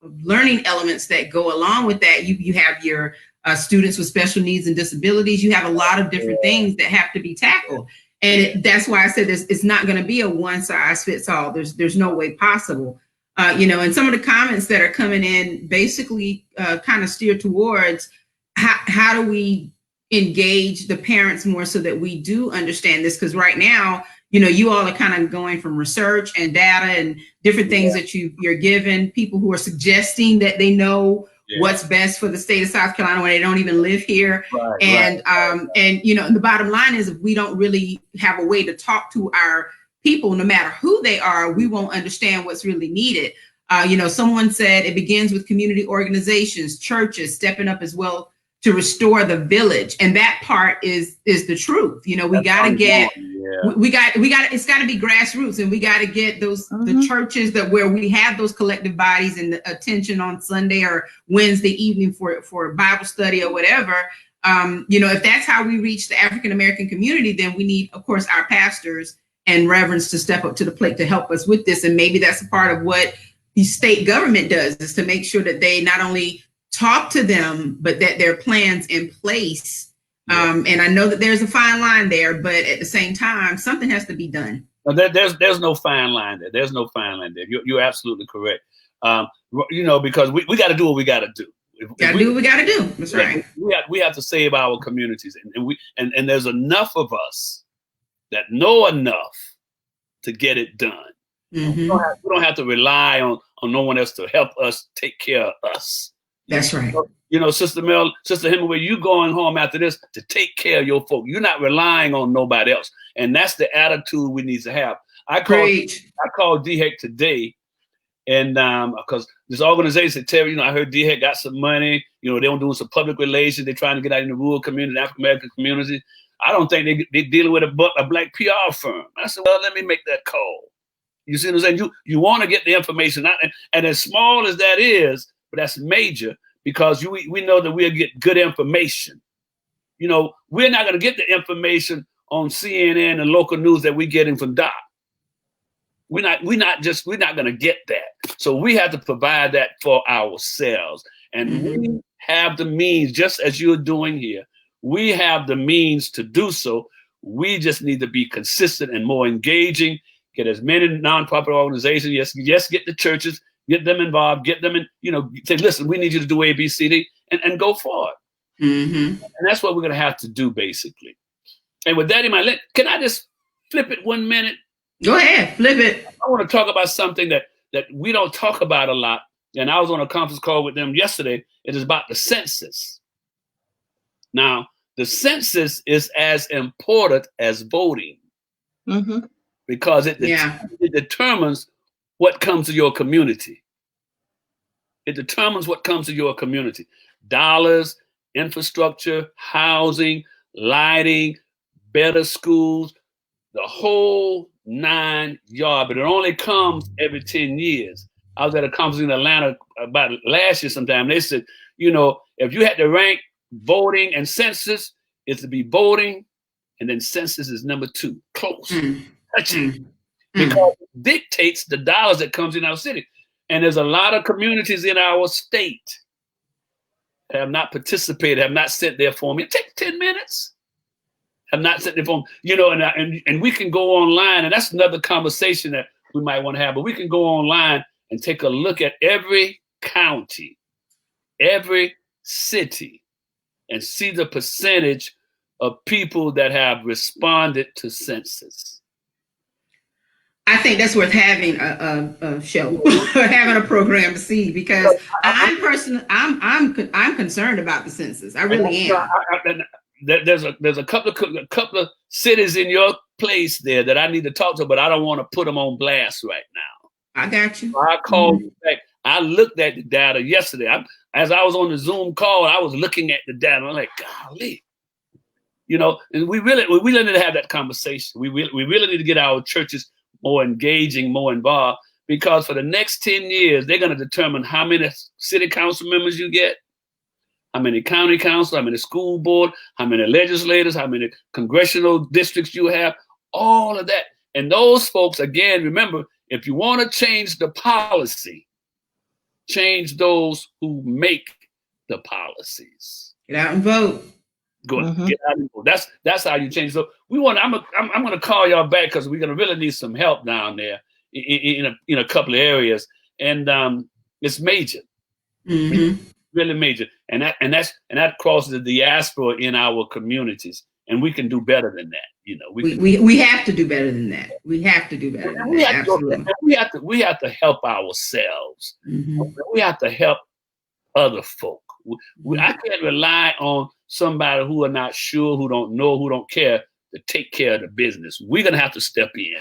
learning elements that go along with that. You have your students with special needs and disabilities. You have a lot of different things that have to be tackled. And that's why I said it's not going to be a one size fits all. There's no way possible. And some of the comments that are coming in basically kind of steer towards how do we engage the parents more so that we do understand this? Because right now, you all are kind of going from research and data and different things that you're given, people who are suggesting that they know what's best for the state of South Carolina when they don't even live here. Right, and the bottom line is, if we don't really have a way to talk to our people, no matter who they are, we won't understand what's really needed. Someone said it begins with community organizations, churches stepping up as well to restore the village. And that part is the truth. We got to get, it's got to be grassroots, and we got to get those, the churches where we have those collective bodies and the attention on Sunday or Wednesday evening for Bible study or whatever. If that's how we reach the African-American community, then we need, of course, our pastors and reverends to step up to the plate to help us with this. And maybe that's a part of what the state government does, is to make sure that they not only talk to them, but that there are plans in place. And I know that there's a fine line there, but at the same time, something has to be done. No, there's no fine line there. There's no fine line there. You're absolutely correct. Because we got to do what we got to do. Do what we got to do. That's right. We have to save our communities, and there's enough of us that know enough to get it done. Mm-hmm. We don't have to rely on no one else to help us take care of us. That's right. Sister Hemingway, you going home after this to take care of your folk. You're not relying on nobody else. And that's the attitude we need to have. I called DHEC today, and because this organization, Terry, I heard DHEC got some money. They're doing some public relations. They're trying to get out in the rural community, African-American community. I don't think they're dealing with a black PR firm. I said, well, let me make that call. You see what I'm saying? You want to get the information out, and as small as that is, but that's major, because we know that we'll get good information. We're not going to get the information on CNN and local news that we're getting from Doc. We're not going to get that. So we have to provide that for ourselves. And we have the means, just as you're doing here. We have the means to do so. We just need to be consistent and more engaging, get as many nonprofit organizations. Yes, get the churches, get them involved, get them in, say, listen, we need you to do A, B, C, D, and go forward. Mm-hmm. And that's what we're going to have to do, basically. And with that in mind, can I just flip it 1 minute? Go ahead, flip it. I want to talk about something that we don't talk about a lot. And I was on a conference call with them yesterday. It is about the census. Now, the census is as important as voting, because it determines what comes to your community. It determines what comes to your community. Dollars, infrastructure, housing, lighting, better schools, the whole 9 yards. But it only comes every 10 years. I was at a conference in Atlanta about last year sometime. They said, if you had to rank voting and census, it's to be voting, and then census is number 2, close, touching. Because it dictates the dollars that comes in our city. And there's a lot of communities in our state that have not participated, have not sent their form in. Take 10 minutes. Have not sent their form, and we can go online, and that's another conversation that we might want to have, but we can go online and take a look at every county, every city, and see the percentage of people that have responded to census? I think that's worth having a show or having a program to see, because I'm concerned about the census. I really am. There's a couple of cities in your place there that I need to talk to, but I don't want to put them on blast right now. I got you. So I called you back. I looked at the data yesterday. As I was on the Zoom call, I was looking at the data. I'm like, golly, you know. And we really need to have that conversation. We really need to get our churches more engaging, more involved, because for the next 10 years, they're going to determine how many city council members you get, how many county council, how many school board, how many legislators, how many congressional districts you have, all of that. And those folks, again, remember, if you want to change the policy, change those who make the policies. Get out and vote. Go get out and vote. That's how you change. So I'm going to call y'all back, because we're going to really need some help down there in a couple of areas, and it's major, really major, and that crosses the diaspora in our communities, and we can do better than that. You know, we have to do better than that. We have to do better than that. Absolutely. We have to help ourselves. We have to help other folk. I can't rely on somebody who are not sure, who don't know, who don't care to take care of the business. We're going to have to step in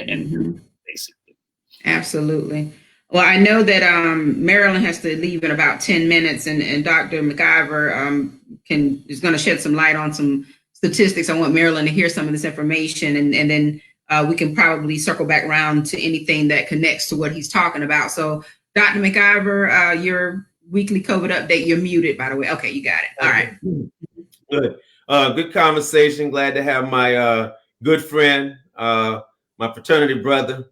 and do it, basically. Absolutely. Well, I know that Marilyn has to leave in about 10 minutes, and Dr. McIver is going to shed some light on some statistics. I want Marilyn to hear some of this information, and then we can probably circle back around to anything that connects to what he's talking about. So, Dr. McIver, your weekly COVID update, you're muted, by the way. Okay, you got it. All right. Good. Good conversation. Glad to have my good friend, my fraternity brother.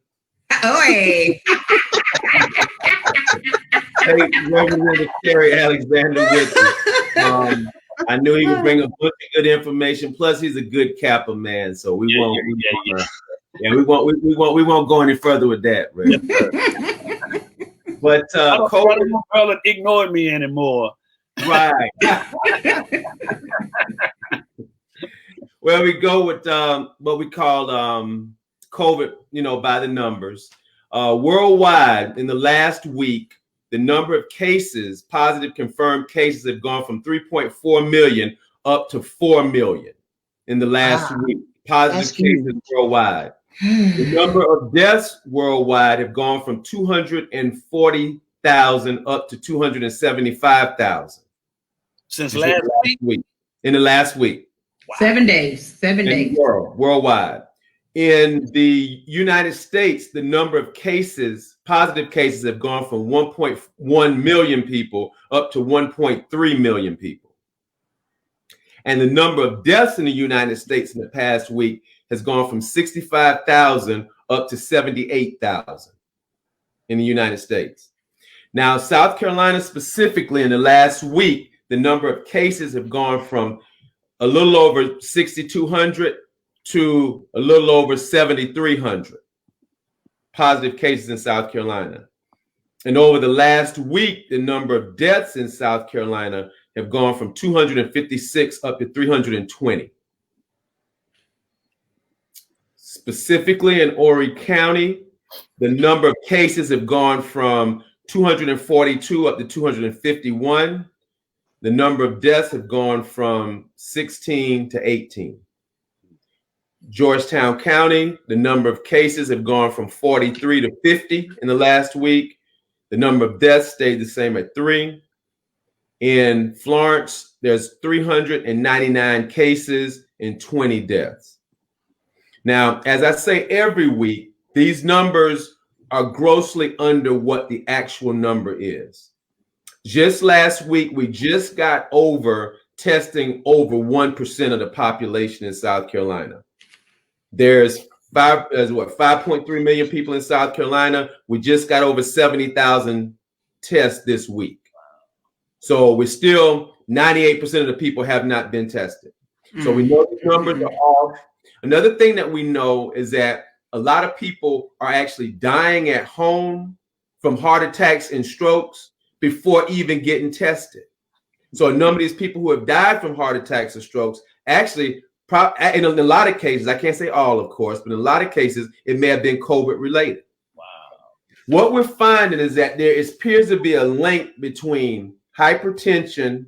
Oh, hey. Reverend Terry Alexander with me. I knew he would bring a bunch of good information. Plus, he's a good Kappa man, so we won't go any further with that. Right? But COVID ignore me anymore. Right. Well, we go with what we call COVID, by the numbers. Worldwide, in the last week, the number of cases, positive confirmed cases, have gone from 3.4 million up to 4 million in the last week. Positive cases worldwide. The number of deaths worldwide have gone from 240,000 up to 275,000. Since last week? In the last week. Wow. 7 days. 7 days. Worldwide. In the United States, the number of cases, positive cases, have gone from 1.1 million people up to 1.3 million people. And the number of deaths in the United States in the past week has gone from 65,000 up to 78,000 in the United States. Now, South Carolina specifically, in the last week, the number of cases have gone from a little over 6,200 to a little over 7,300 positive cases in South Carolina. And over the last week, the number of deaths in South Carolina have gone from 256 up to 320. Specifically in Horry County, the number of cases have gone from 242 up to 251. The number of deaths have gone from 16 to 18. Georgetown County, the number of cases have gone from 43 to 50 in the last week. The number of deaths stayed the same at 3. In Florence, there's 399 cases and 20 deaths. Now, as I say every week, these numbers are grossly under what the actual number is. Just last week, we just got over testing over 1% of the population in South Carolina. There's 5.3 million people in South Carolina. We just got over 70,000 tests this week. So we're still 98% of the people have not been tested. So we know the numbers are off. Another thing that we know is that a lot of people are actually dying at home from heart attacks and strokes before even getting tested. So a number of these people who have died from heart attacks or strokes, actually, in a lot of cases, I can't say all, of course, but in a lot of cases, it may have been COVID related. Wow. What we're finding is that there appears to be a link between hypertension,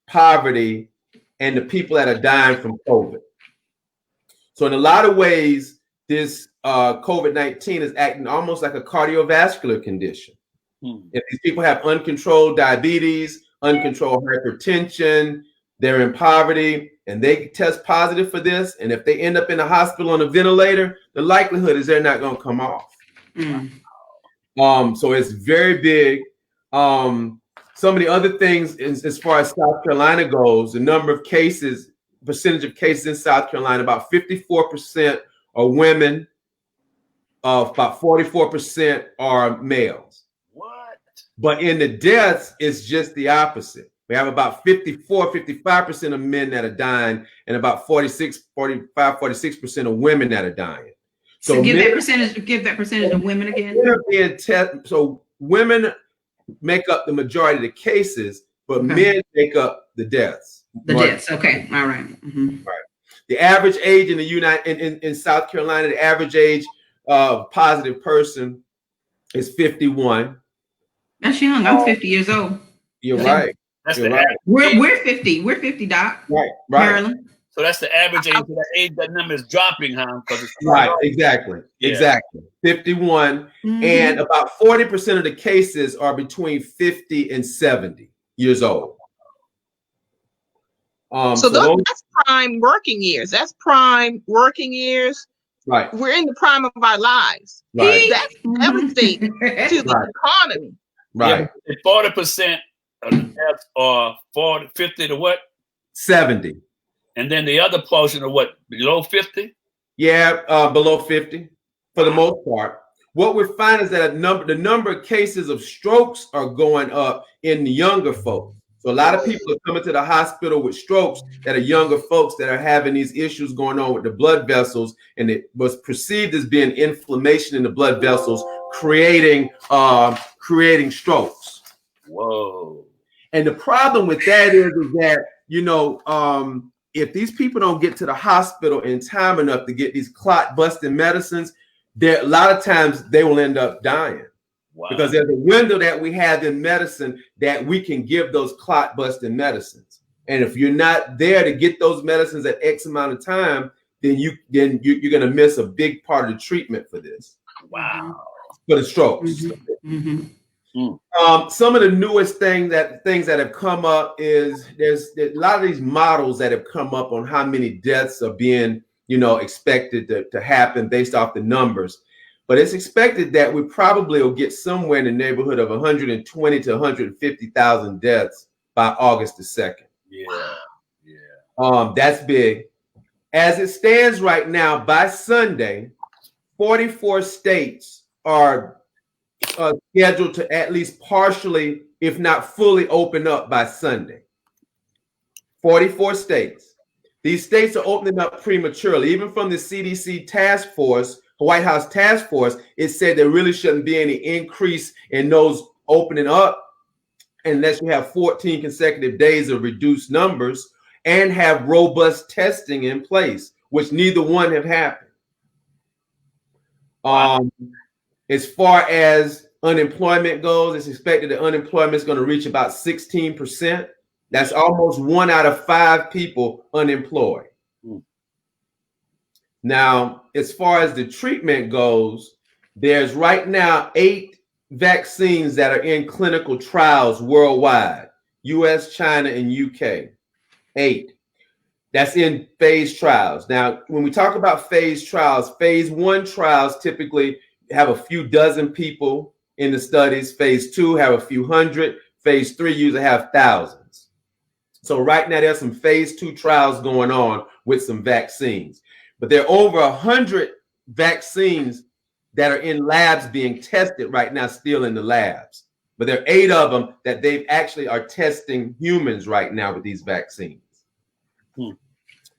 poverty, and the people that are dying from COVID. So in a lot of ways, this COVID-19 is acting almost like a cardiovascular condition. If these people have uncontrolled diabetes, uncontrolled hypertension, they're in poverty, and they test positive for this, and if they end up in a hospital on a ventilator, the likelihood is they're not going to come off. So it's very big. Some of the other things as far as South Carolina goes, the number of cases, percentage of cases in South Carolina, about 54% are women, about 44% are males. What? But in the deaths, it's just the opposite. We have about 55% of men that are dying, and about 46% of women that are dying. So give that percentage of women again. So women make up the majority of the cases, but men make up the deaths. Okay, all right. Right. The average age in the in South Carolina, the average age of positive person is 51. That's young. I'm 50 years old. You're right. You're right. We're 50. We're 50, Doc. Right. Maryland. So that's the average age. That number is dropping, huh? Right. Exactly. Yeah. Exactly. 51, and about 40% of the cases are between 50 and 70 years old. So that's prime working years. That's prime working years. Right. We're in the prime of our lives. Right. That's devastating to the economy. Right. Yeah, 40% of the deaths are 50 to what? 70. And then the other portion of what? Below 50? Yeah, below 50 for the most part. What we're finding is that the number of cases of strokes are going up in the younger folks. So a lot of people are coming to the hospital with strokes that are younger folks that are having these issues going on with the blood vessels, and it was perceived as being inflammation in the blood vessels, creating strokes. Whoa. And the problem with that is that, if these people don't get to the hospital in time enough to get these clot busting medicines, a lot of times they will end up dying. Wow. Because there's a window that we have in medicine that we can give those clot busting medicines. And if you're not there to get those medicines at X amount of time, then you're going to miss a big part of the treatment for this. Wow. For the strokes. Some of the newest things that have come up is there's a lot of these models that have come up on how many deaths are being, expected to happen based off the numbers. But it's expected that we probably will get somewhere in the neighborhood of 120 to 150,000 deaths by August the 2nd. Yeah. That's big. As it stands right now, by Sunday, 44 states are scheduled to at least partially, if not fully, open up by Sunday. 44 states. These states are opening up prematurely. Even from the CDC task force, the White House task force, it said there really shouldn't be any increase in those opening up unless you have 14 consecutive days of reduced numbers and have robust testing in place, which neither one have happened. As far as unemployment goes, it's expected that unemployment is going to reach about 16%. That's almost 1 out of 5 people unemployed. Now, as far as the treatment goes, there's right now 8 vaccines that are in clinical trials worldwide, US, China, and UK. 8. That's in phase trials. Now, when we talk about phase trials, phase 1 trials typically have a few dozen people in the studies. Phase 2 have a few hundred. Phase 3 usually have thousands. So right now there's some phase 2 trials going on with some vaccines. But there are over 100 vaccines that are in labs being tested right now, still in the labs. But there are 8 of them that they actually are testing humans right now with these vaccines.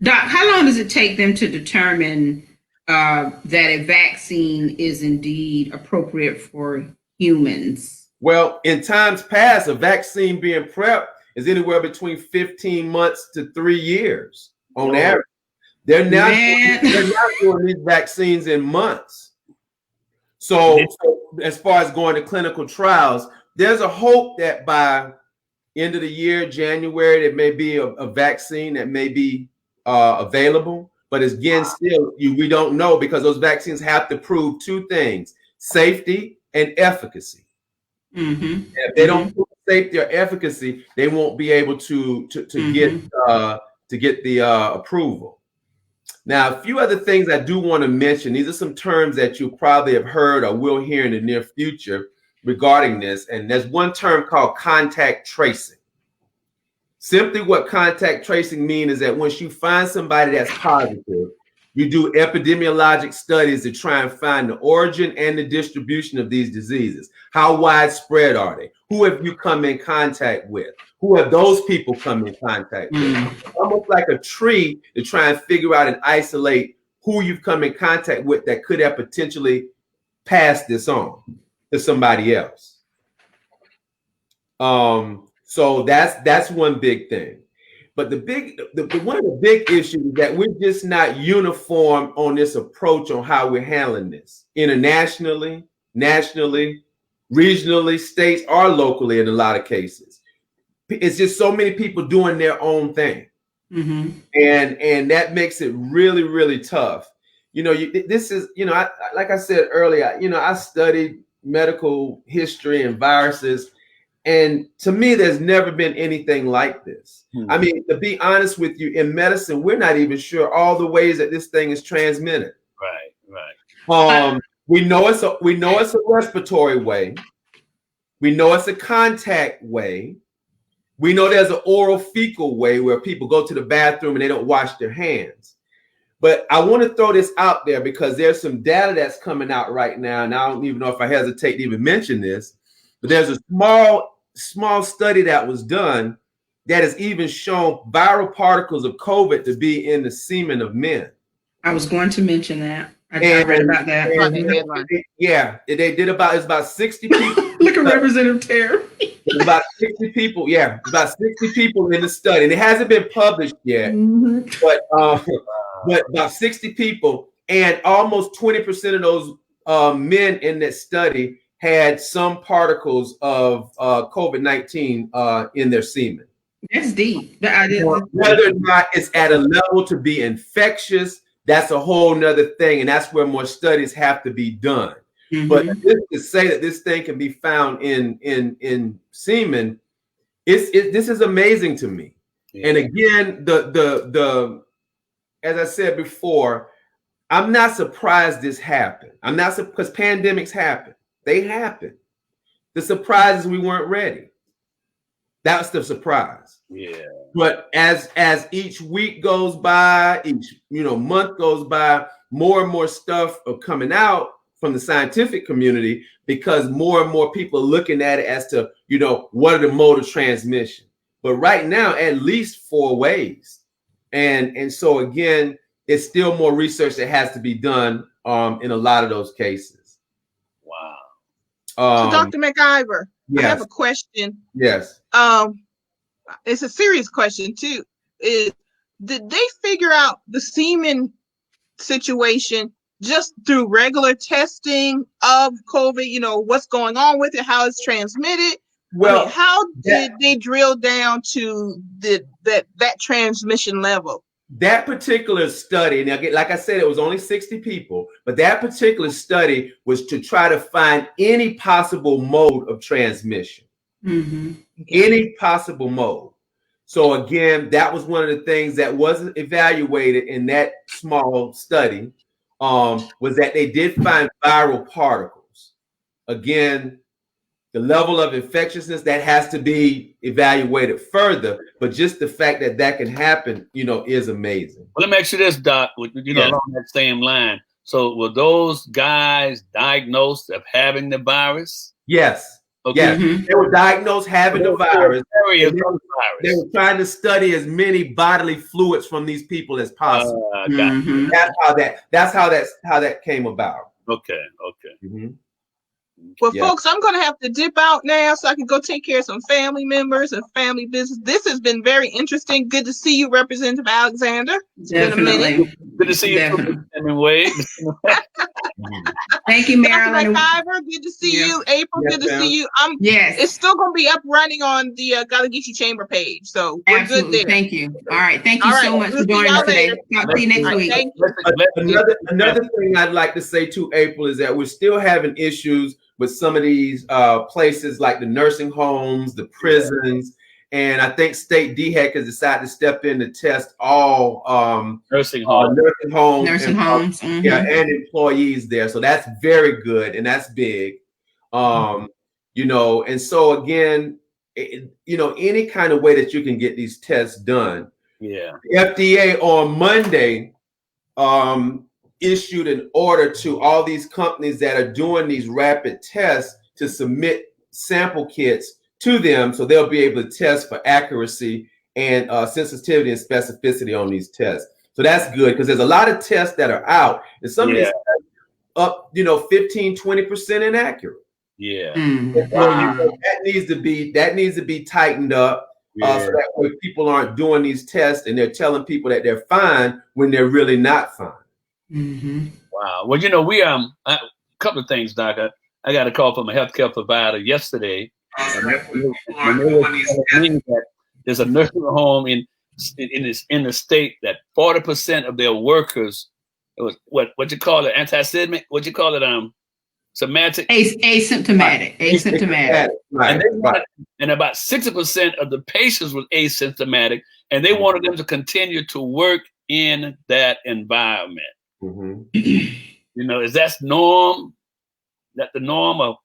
Doc, how long does it take them to determine that a vaccine is indeed appropriate for humans? Well, in times past, a vaccine being prepped is anywhere between 15 months to 3 years on average. They're now doing these vaccines in months. So as far as going to clinical trials, there's a hope that by end of the year, January, there may be a vaccine that may be available. But again, still, we don't know, because those vaccines have to prove two things: safety and efficacy. If they don't prove safety or efficacy, they won't be able to get the approval. Now, a few other things I do want to mention. These are some terms that you probably have heard or will hear in the near future regarding this. And there's one term called contact tracing. Simply what contact tracing means is that once you find somebody that's positive, you do epidemiologic studies to try and find the origin and the distribution of these diseases. How widespread are they? Who have you come in contact with? Who have those people come in contact with? Almost like a tree to try and figure out and isolate who you've come in contact with that could have potentially passed this on to somebody else. So that's one big thing. But one of the big issues is that we're just not uniform on this approach on how we're handling this internationally, nationally, regionally, states, or locally in a lot of cases. It's just so many people doing their own thing. And that makes it really, really tough. This is, like I said earlier, I studied medical history and viruses. And to me, there's never been anything like this. I mean, to be honest with you, in medicine, we're not even sure all the ways that this thing is transmitted. Right. We know it's a respiratory way. We know it's a contact way. We know there's an oral fecal way where people go to the bathroom and they don't wash their hands. But I want to throw this out there because there's some data that's coming out right now, and I don't even know if I hesitate to even mention this. But there's a small study that was done that has even shown viral particles of COVID to be in the semen of men. I was going to mention that. I read about that. They did about 60 people. Look at Representative Terry. About 60 people. Yeah, about 60 people in the study. And it hasn't been published yet, but about 60 people, and almost 20% of those men in that study had some particles of COVID-19 in their semen. That's deep. Whether or not it's at a level to be infectious, that's a whole nother thing. And that's where more studies have to be done. But to say that this thing can be found in semen, this is amazing to me. And again, the as I said before, I'm not surprised this happened. I'm not, because pandemics happen. They happen. The surprise is we weren't ready. That's the surprise. Yeah. But as each week goes by, each month goes by, more and more stuff are coming out from the scientific community, because more and more people are looking at it as to what are the mode of transmission. But right now, at least 4 ways. And so again, it's still more research that has to be done in a lot of those cases. Wow. So Dr. McIver, yes. I have a question. Yes. It's a serious question too. Did they figure out the semen situation just through regular testing of COVID? What's going on with it, how it's transmitted? Well, how did they drill down to that transmission level? That particular study, now, like I said, it was only 60 people, but that particular study was to try to find any possible mode of transmission. Any possible mode. So again, that was one of the things that wasn't evaluated in that small study, was that they did find viral particles. Again, the level of infectiousness that has to be evaluated further, but just the fact that can happen, is amazing. Well, let me ask you this, Doc. Along that same line. So, were those guys diagnosed of having the virus? Yes. Okay. Yes. They were diagnosed having the virus. They were trying to study as many bodily fluids from these people as possible. That's how that came about. Okay. Well, Yeah. folks, I'm going to have to dip out now so I can go take care of some family members and family business. This has been very interesting. Good to see you, Representative Alexander. It's been a minute. Definitely. Good to see you, Definitely. Wade. Thank you, Dr. Marilyn. McIver, good to see you. April, Yes, good to ma'am. see you. Yes. It's still going to be up running on the Gotta Get You Chamber page. So we're Absolutely. good there. Thank you. All right. Thank you All so right. much We'll for see joining y'all us today. later. Talk to you next All right, week. thank you. Another thing I'd like to say too, April, is that we're still having issues with some of these places like the nursing homes, the prisons, and I think State DHEC has decided to step in to test all Nursing home. Nursing homes. Yeah, and employees there. So that's very good and that's big. You know, and so again, you know, any kind of way that you can get these tests done. Yeah. The FDA on Monday issued an order to all these companies that are doing these rapid tests to submit sample kits to them so they'll be able to test for accuracy and sensitivity and specificity on these tests. So that's good because there's a lot of tests that are out and some of these up, you know, 15-20% inaccurate. Yeah. Wow. That needs to be tightened up so that way people aren't doing these tests and they're telling people that they're fine when they're really not fine. Wow. Well, you know, we a couple of things, Doc. I got a call from a healthcare provider yesterday. There's a nursing home in the state that 40% of their workers, it was what you call it, anti-Semitic, what you call it, somatic, asymptomatic. Right. And about 60% of the patients was asymptomatic, and they wanted them to continue to work in that environment. You know, is that norm? That the norm of?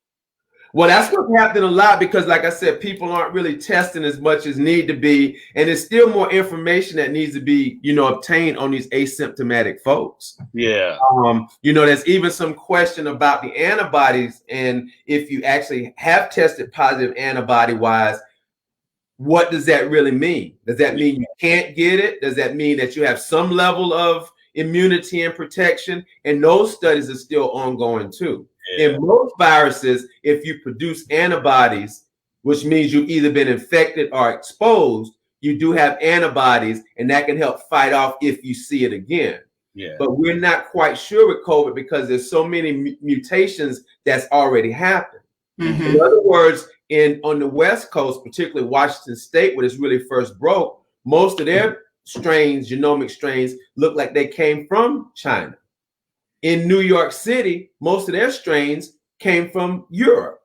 Well, that's what's happening a lot because, like I said, people aren't really testing as much as need to be, and there's still more information that needs to be, you know, obtained on these asymptomatic folks. Yeah. You know, there's even some question about the antibodies, and if you actually have tested positive antibody-wise, what does that really mean? Does that mean you can't get it? Does that mean that you have some level of immunity and protection? And those studies are still ongoing too. In most viruses, if you produce antibodies, which means you've either been infected or exposed, you do have antibodies, and that can help fight off if you see it again. But we're not quite sure with COVID because there's so many mutations that's already happened. In other words, on the West Coast, particularly Washington State, where this really first broke, most of their strains, genomic strains, look like they came from China. In New York City, most of their strains came from Europe.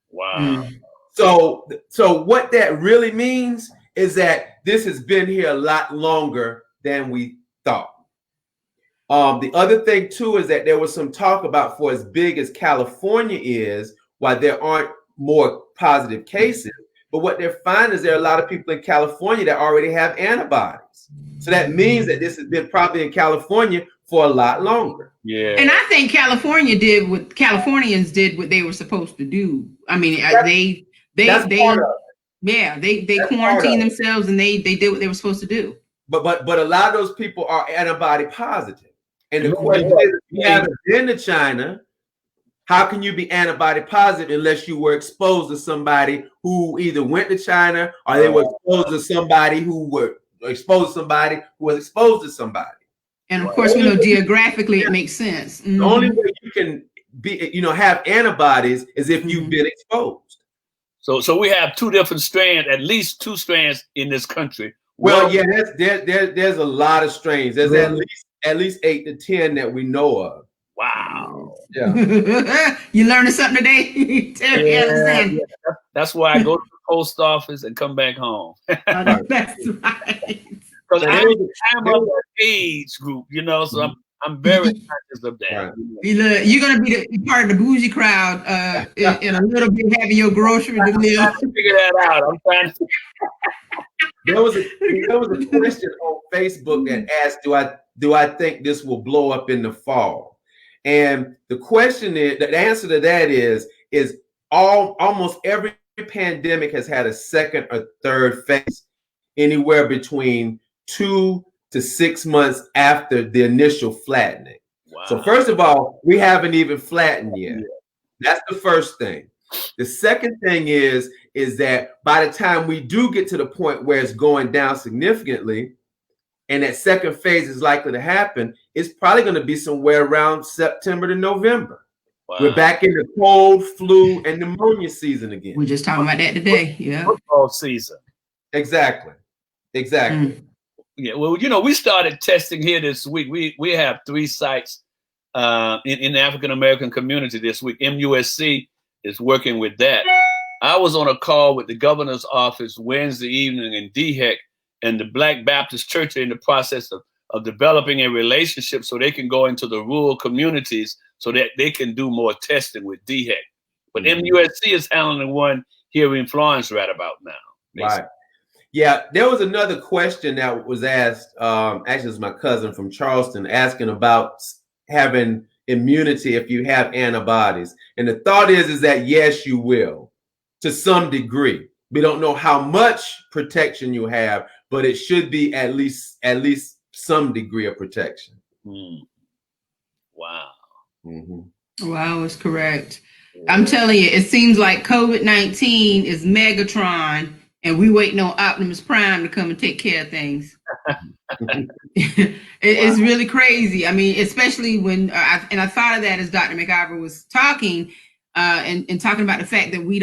Wow. So what that really means is that this has been here a lot longer than we thought. The other thing too is that there was some talk about, for as big as California is, why there aren't more positive cases, but what they're finding is there are a lot of people in California that already have antibodies. So that means that this has been probably in California for a lot longer. And I think Californians did what they were supposed to do. I mean, they quarantined themselves and they did what they were supposed to do. But a lot of those people are antibody positive. And the question is, if you haven't been to China, how can you be antibody positive unless you were exposed to somebody who either went to China or they were exposed to somebody who were exposed to somebody who was exposed to somebody? And of course, we know geographically it makes sense. The only way you can be, have antibodies is if you've been exposed. So we have two different strands, at least two strands in this country. Well, there's a lot of strains. There's at least 8 to 10 that we know of. Wow. Yeah. You learning something today? That's why I go to the post office and come back home. That's right. Because I'm of that age group, so I'm very conscious of that. Right. You're gonna be part of the bougie crowd in a little bit, having your grocery to live. Figure that out. I'm trying to. There was a question on Facebook that asked, do I think this will blow up in the fall? And the question is, the answer to that is almost every pandemic has had a second or third phase, anywhere between 2 to 6 months after the initial flattening. Wow. So first of all, we haven't even flattened yet. That's the first thing. The second thing is that by the time we do get to the point where it's going down significantly, and that second phase is likely to happen, it's probably going to be somewhere around September to November. Wow. We're back in the cold, flu, and pneumonia season again. We're just talking about that today. Yeah. Football season. Exactly. Yeah. Well, we started testing here this week. We have 3 sites in the African American community this week. MUSC is working with that. I was on a call with the governor's office Wednesday evening in DHEC, and the Black Baptist Church are in the process of developing a relationship so they can go into the rural communities so that they can do more testing with DHEC. But MUSC is handling one here in Florence right about now. Basically. Right. Yeah, there was another question that was asked. Actually, it was my cousin from Charleston asking about having immunity if you have antibodies. And the thought is that yes, you will, to some degree. We don't know how much protection you have, but it should be at least some degree of protection. Wow. Wow, is correct. I'm telling you, it seems like COVID-19 is Megatron, and we waiting on Optimus Prime to come and take care of things. It's really crazy. I mean, especially when, I thought of that as Dr. McIver was talking, and talking about the fact that we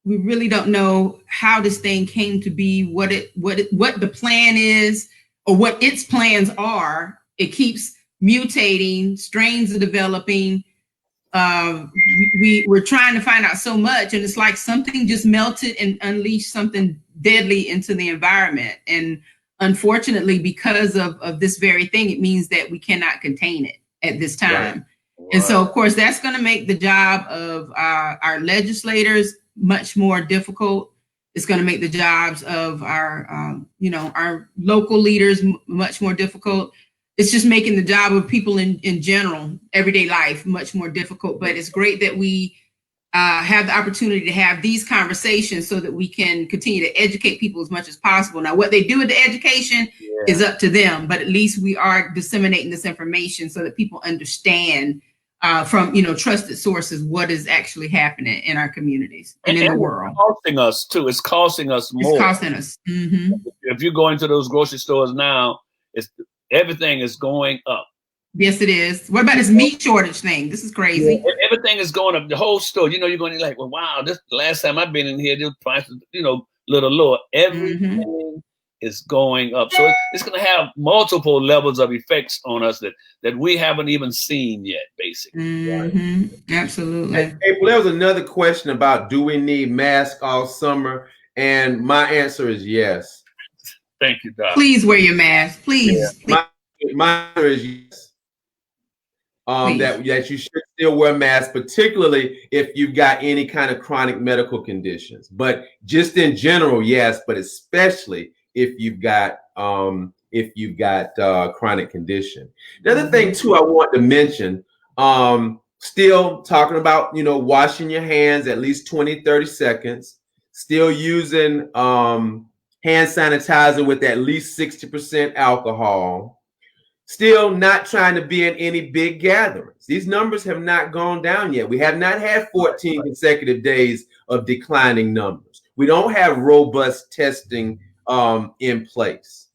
really don't know how this thing came to be, what the plan is, or what its plans are. It keeps mutating, strains are developing. We're trying to find out so much, and it's like something just melted and unleashed something deadly into the environment. And unfortunately, because of this very thing, it means that we cannot contain it at this time. Right. And so, of course, that's going to make the job of our legislators much more difficult. It's going to make the jobs of our local leaders much more difficult. It's just making the job of people in general, everyday life, much more difficult. But it's great that we have the opportunity to have these conversations so that we can continue to educate people as much as possible. Now, what they do with the education is up to them, but at least we are disseminating this information so that people understand from trusted sources what is actually happening in our communities and in the world. It's costing us too. It's costing us more. It's costing us. Mm-hmm. If you go into those grocery stores now, everything is going up. Yes, it is. What about this meat shortage thing? This is crazy. Yeah, everything is going up. The whole store, you're going to be like, well, wow, this the last time I've been in here, the prices, little lower. Everything is going up. So it's going to have multiple levels of effects on us that we haven't even seen yet, basically. Right? Absolutely. April, there was another question about, do we need masks all summer? And my answer is yes. Thank you, Doc. Please wear your mask. Please. Yeah. My answer is yes. That you should still wear masks, particularly if you've got any kind of chronic medical conditions. But just in general, yes, but especially if you've got chronic condition. The other thing too I want to mention, still talking about washing your hands at least 20-30 seconds, still using hand sanitizer with at least 60% alcohol. Still not trying to be in any big gatherings. These numbers have not gone down yet. We have not had 14 consecutive days of declining numbers. We don't have robust testing in place.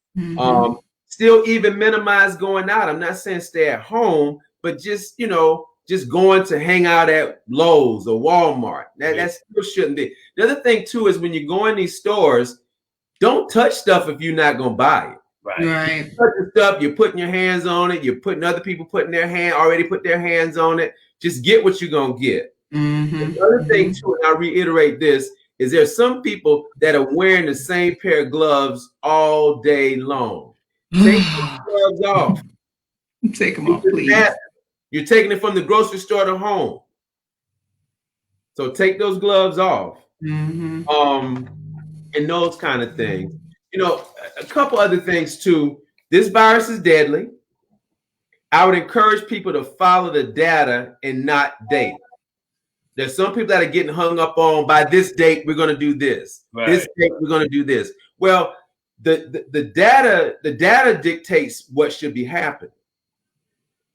Still even minimize going out. I'm not saying stay at home, but just going to hang out at Lowe's or Walmart. That still shouldn't be. The other thing too is when you go in these stores, don't touch stuff if you're not going to buy it. Right. You touch the stuff, you're putting your hands on it. You're putting other people already put their hands on it. Just get what you're gonna get. The other thing too, and I reiterate this, is there's some people that are wearing the same pair of gloves all day long. Take those gloves off. Take them off, please. You're taking it from the grocery store to home. So take those gloves off. And those kind of things. A couple other things too. This virus is deadly. I would encourage people to follow the data and not date. There's some people that are getting hung up on, by this date, we're going to do this. Right. This date, we're going to do this. Well, the data dictates what should be happening.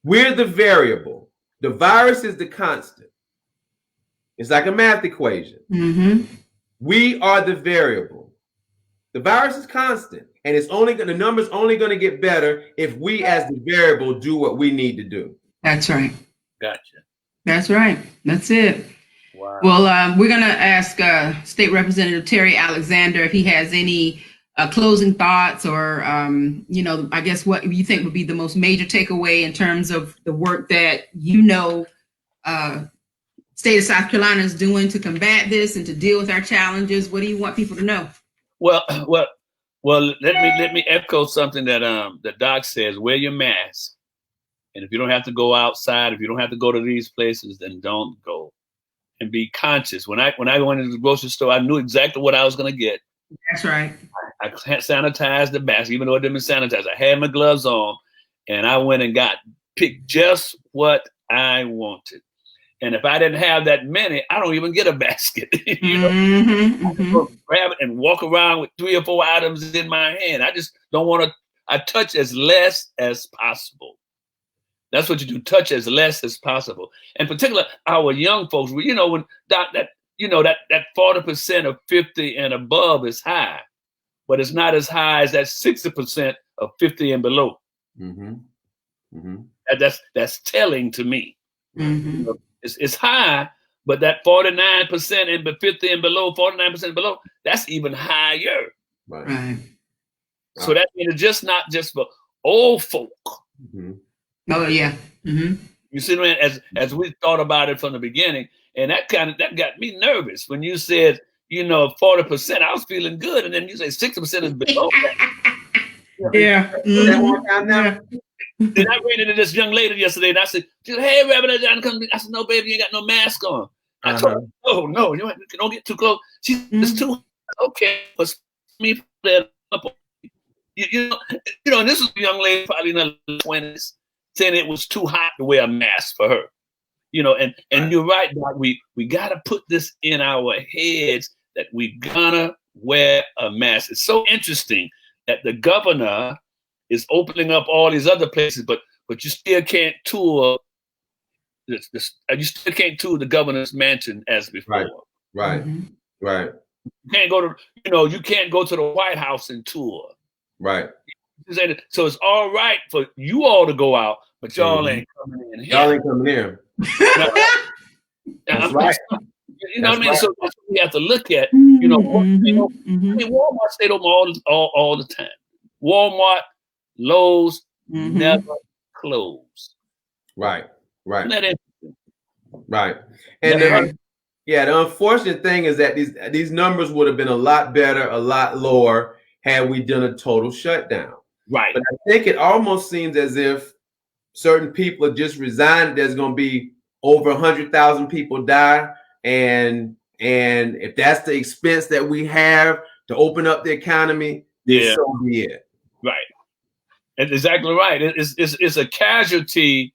We're the variable. The virus is the constant. It's like a math equation. Mm-hmm. We are the variable. The virus is constant, and the number's only going to get better if we as the variable do what we need to do. That's right. Gotcha. That's right. That's it. Wow. Well, we're going to ask State Representative Terry Alexander if he has any closing thoughts or, I guess what you think would be the most major takeaway in terms of the work that, state of South Carolina is doing to combat this and to deal with our challenges. What do you want people to know? Well, let me echo something that the doc says: wear your mask, and if you don't have to go outside, if you don't have to go to these places, then don't go. And be conscious. When I went into the grocery store, I knew exactly what I was going to get. That's right. I sanitized the basket, even though it didn't sanitize. I had my gloves on, and I went and picked just what I wanted. And if I didn't have that many, I don't even get a basket. I just go grab it and walk around with 3 or 4 items in my hand. I just don't want to. I touch as less as possible. That's what you do. Touch as less as possible. In particular, our young folks. When that 40% of 50 and above is high, but it's not as high as that 60% of 50 and below. Mm-hmm. Mm-hmm. That's telling to me. Mm-hmm. It's high, but that 49% and 50 and below, 49% below, that's even higher. Right. So that means it's just not just for old folk. Mm-hmm. Oh yeah. Mm-hmm. You see, as we thought about it from the beginning, and that got me nervous when you said 40%. I was feeling good, and then you say 60% is below that. Yeah. Mm-hmm. Then I ran into this young lady yesterday, and I said, "Hey, Reverend John, come." I said, "No, baby, you ain't got no mask on." I told her, "Oh no, you don't get too close." She's too okay. But me up, and this is a young lady, probably in her 20s, saying it was too hot to wear a mask for her. And you're right, Doc. We gotta put this in our heads that we gonna wear a mask. It's so interesting that the governor is opening up all these other places, but you still can't tour you still can't tour the governor's mansion as before. Right. Mm-hmm. Right. You can't go to you can't go to the White House and tour. Right. So it's all right for you all to go out, but y'all ain't coming in here. Y'all ain't coming in. That's right. You know what I mean? Right. So that's what we have to look at. Walmart stayed open all the time. Walmart, Lowe's never closed. Right. Isn't that interesting? Right. And the unfortunate thing is that these numbers would have been a lot better, a lot lower had we done a total shutdown. Right. But I think it almost seems as if certain people are just resigned. There's going to be over 100,000 people die, and if that's the expense that we have to open up the economy, then so be it. Right. That's exactly right. It's a casualty.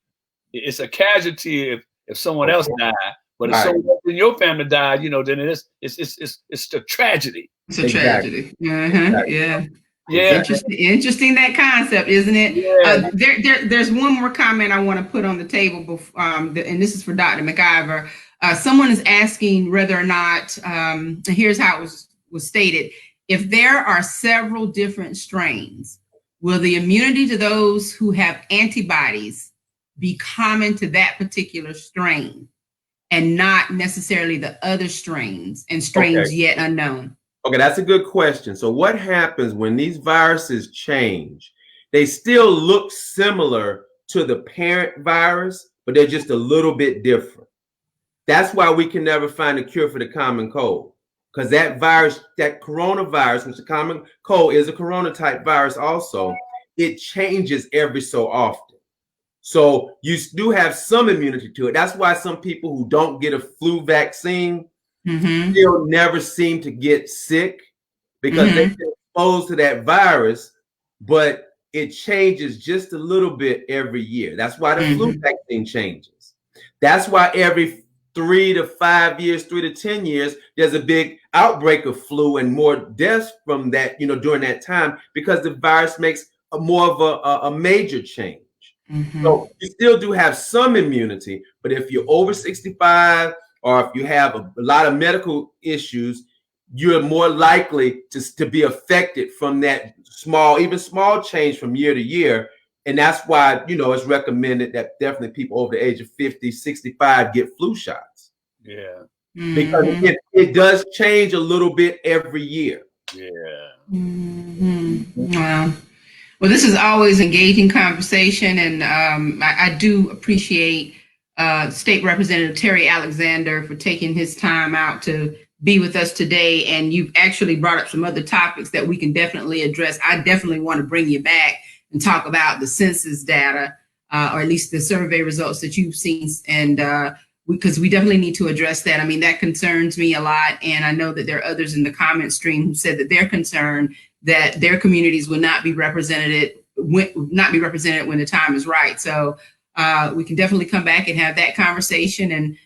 It's a casualty if someone else died, but if someone else in your family died, then it's a tragedy. It's a tragedy. Exactly. Yeah. Yeah. Interesting that concept, isn't it? Yeah. There's one more comment I want to put on the table before, and this is for Dr. McIver. Someone is asking whether or not, here's how it was stated: if there are several different strains, will the immunity to those who have antibodies be common to that particular strain and not necessarily the other strains and strains yet unknown? Okay, that's a good question. So what happens when these viruses change? They still look similar to the parent virus, but they're just a little bit different. That's why we can never find a cure for the common cold, because that virus, that coronavirus, which the common cold is a corona type virus also, it changes every so often. So you do have some immunity to it. That's why some people who don't get a flu vaccine still never seem to get sick, because they've been exposed to that virus, but it changes just a little bit every year. That's why the flu vaccine changes. That's why every 3 to 5 years, 3 to 10 years, there's a big outbreak of flu and more deaths from that, during that time, because the virus makes more of a major change. So you still do have some immunity, but if you're over 65 or if you have a lot of medical issues, you're more likely to be affected from that even small change from year to year. And that's why, it's recommended that definitely people over the age of 50, 65 get flu shots. Yeah. Because it does change a little bit every year. Yeah. Wow. Well, this is always engaging conversation, and I do appreciate State Representative Terry Alexander for taking his time out to be with us today. And you've actually brought up some other topics that we can definitely address. I definitely want to bring you back and talk about the census data, or at least the survey results that you've seen, and because we definitely need to address that. I mean, that concerns me a lot, and I know that there are others in the comment stream who said that they're concerned that their communities will not be represented when the time is right. So we can definitely come back and have that conversation. And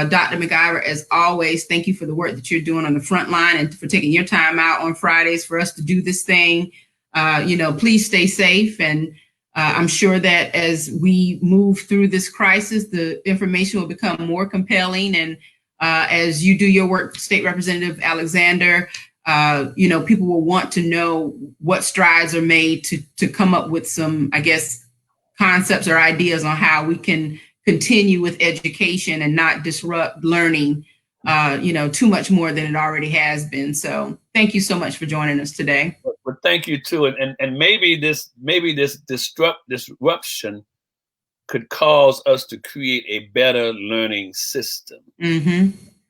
Dr. McIver, as always, thank you for the work that you're doing on the front line and for taking your time out on Fridays for us to do this thing. Please stay safe. And I'm sure that as we move through this crisis, the information will become more compelling. And as you do your work, State Representative Alexander, people will want to know what strides are made to come up with some, I guess, concepts or ideas on how we can continue with education and not disrupt learning, too much more than it already has been. So thank you so much for joining us today. But thank you too. And maybe this disruption could cause us to create a better learning system.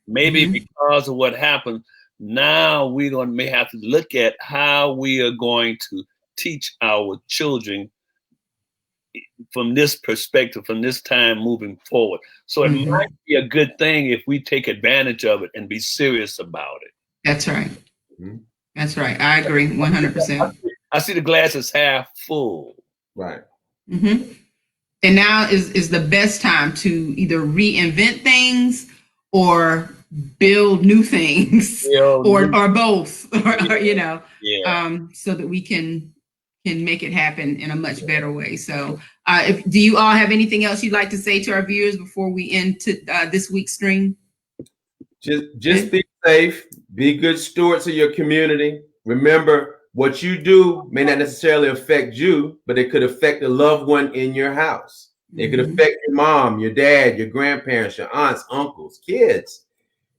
Maybe because of what happened, now we may have to look at how we are going to teach our children from this perspective, from this time moving forward. So it might be a good thing if we take advantage of it and be serious about it. That's right. That's right. I agree 100%. I see the glass is half full. Right. And now is the best time to either reinvent things or build new things, or both, or so that we can make it happen in a much better way. So do you all have anything else you'd like to say to our viewers before we end this week's stream? Just be safe, be good stewards of your community. Remember, what you do may not necessarily affect you, but it could affect a loved one in your house. It could affect your mom, your dad, your grandparents, your aunts, uncles, kids.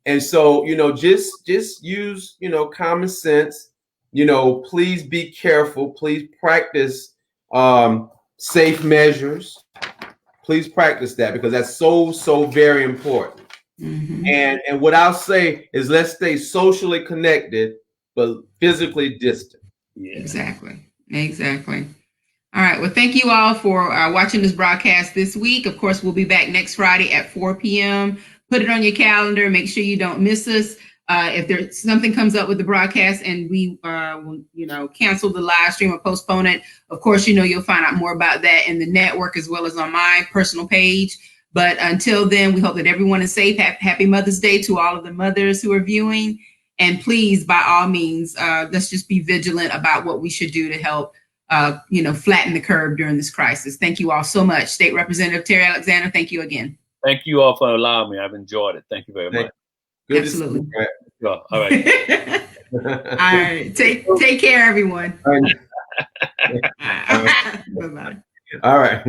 And so, just use, common sense. Please be careful. Please practice safe measures. Please practice that, because that's so very important. And what I'll say is, let's stay socially connected, but physically distant. Yeah. Exactly. All right. Well, thank you all for watching this broadcast this week. Of course, we'll be back next Friday at 4 p.m. Put it on your calendar. Make sure you don't miss us. If there's something comes up with the broadcast and we will, cancel the live stream or postpone it, of course, you'll find out more about that in the network as well as on my personal page. But until then, we hope that everyone is safe. Happy Mother's Day to all of the mothers who are viewing. And please, by all means, let's just be vigilant about what we should do to help, flatten the curve during this crisis. Thank you all so much. State Representative Terry Alexander, thank you again. Thank you all for allowing me. I've enjoyed it. Thank you very much. Good Absolutely. All right. All right. Take care, everyone. All right. Bye-bye. All right.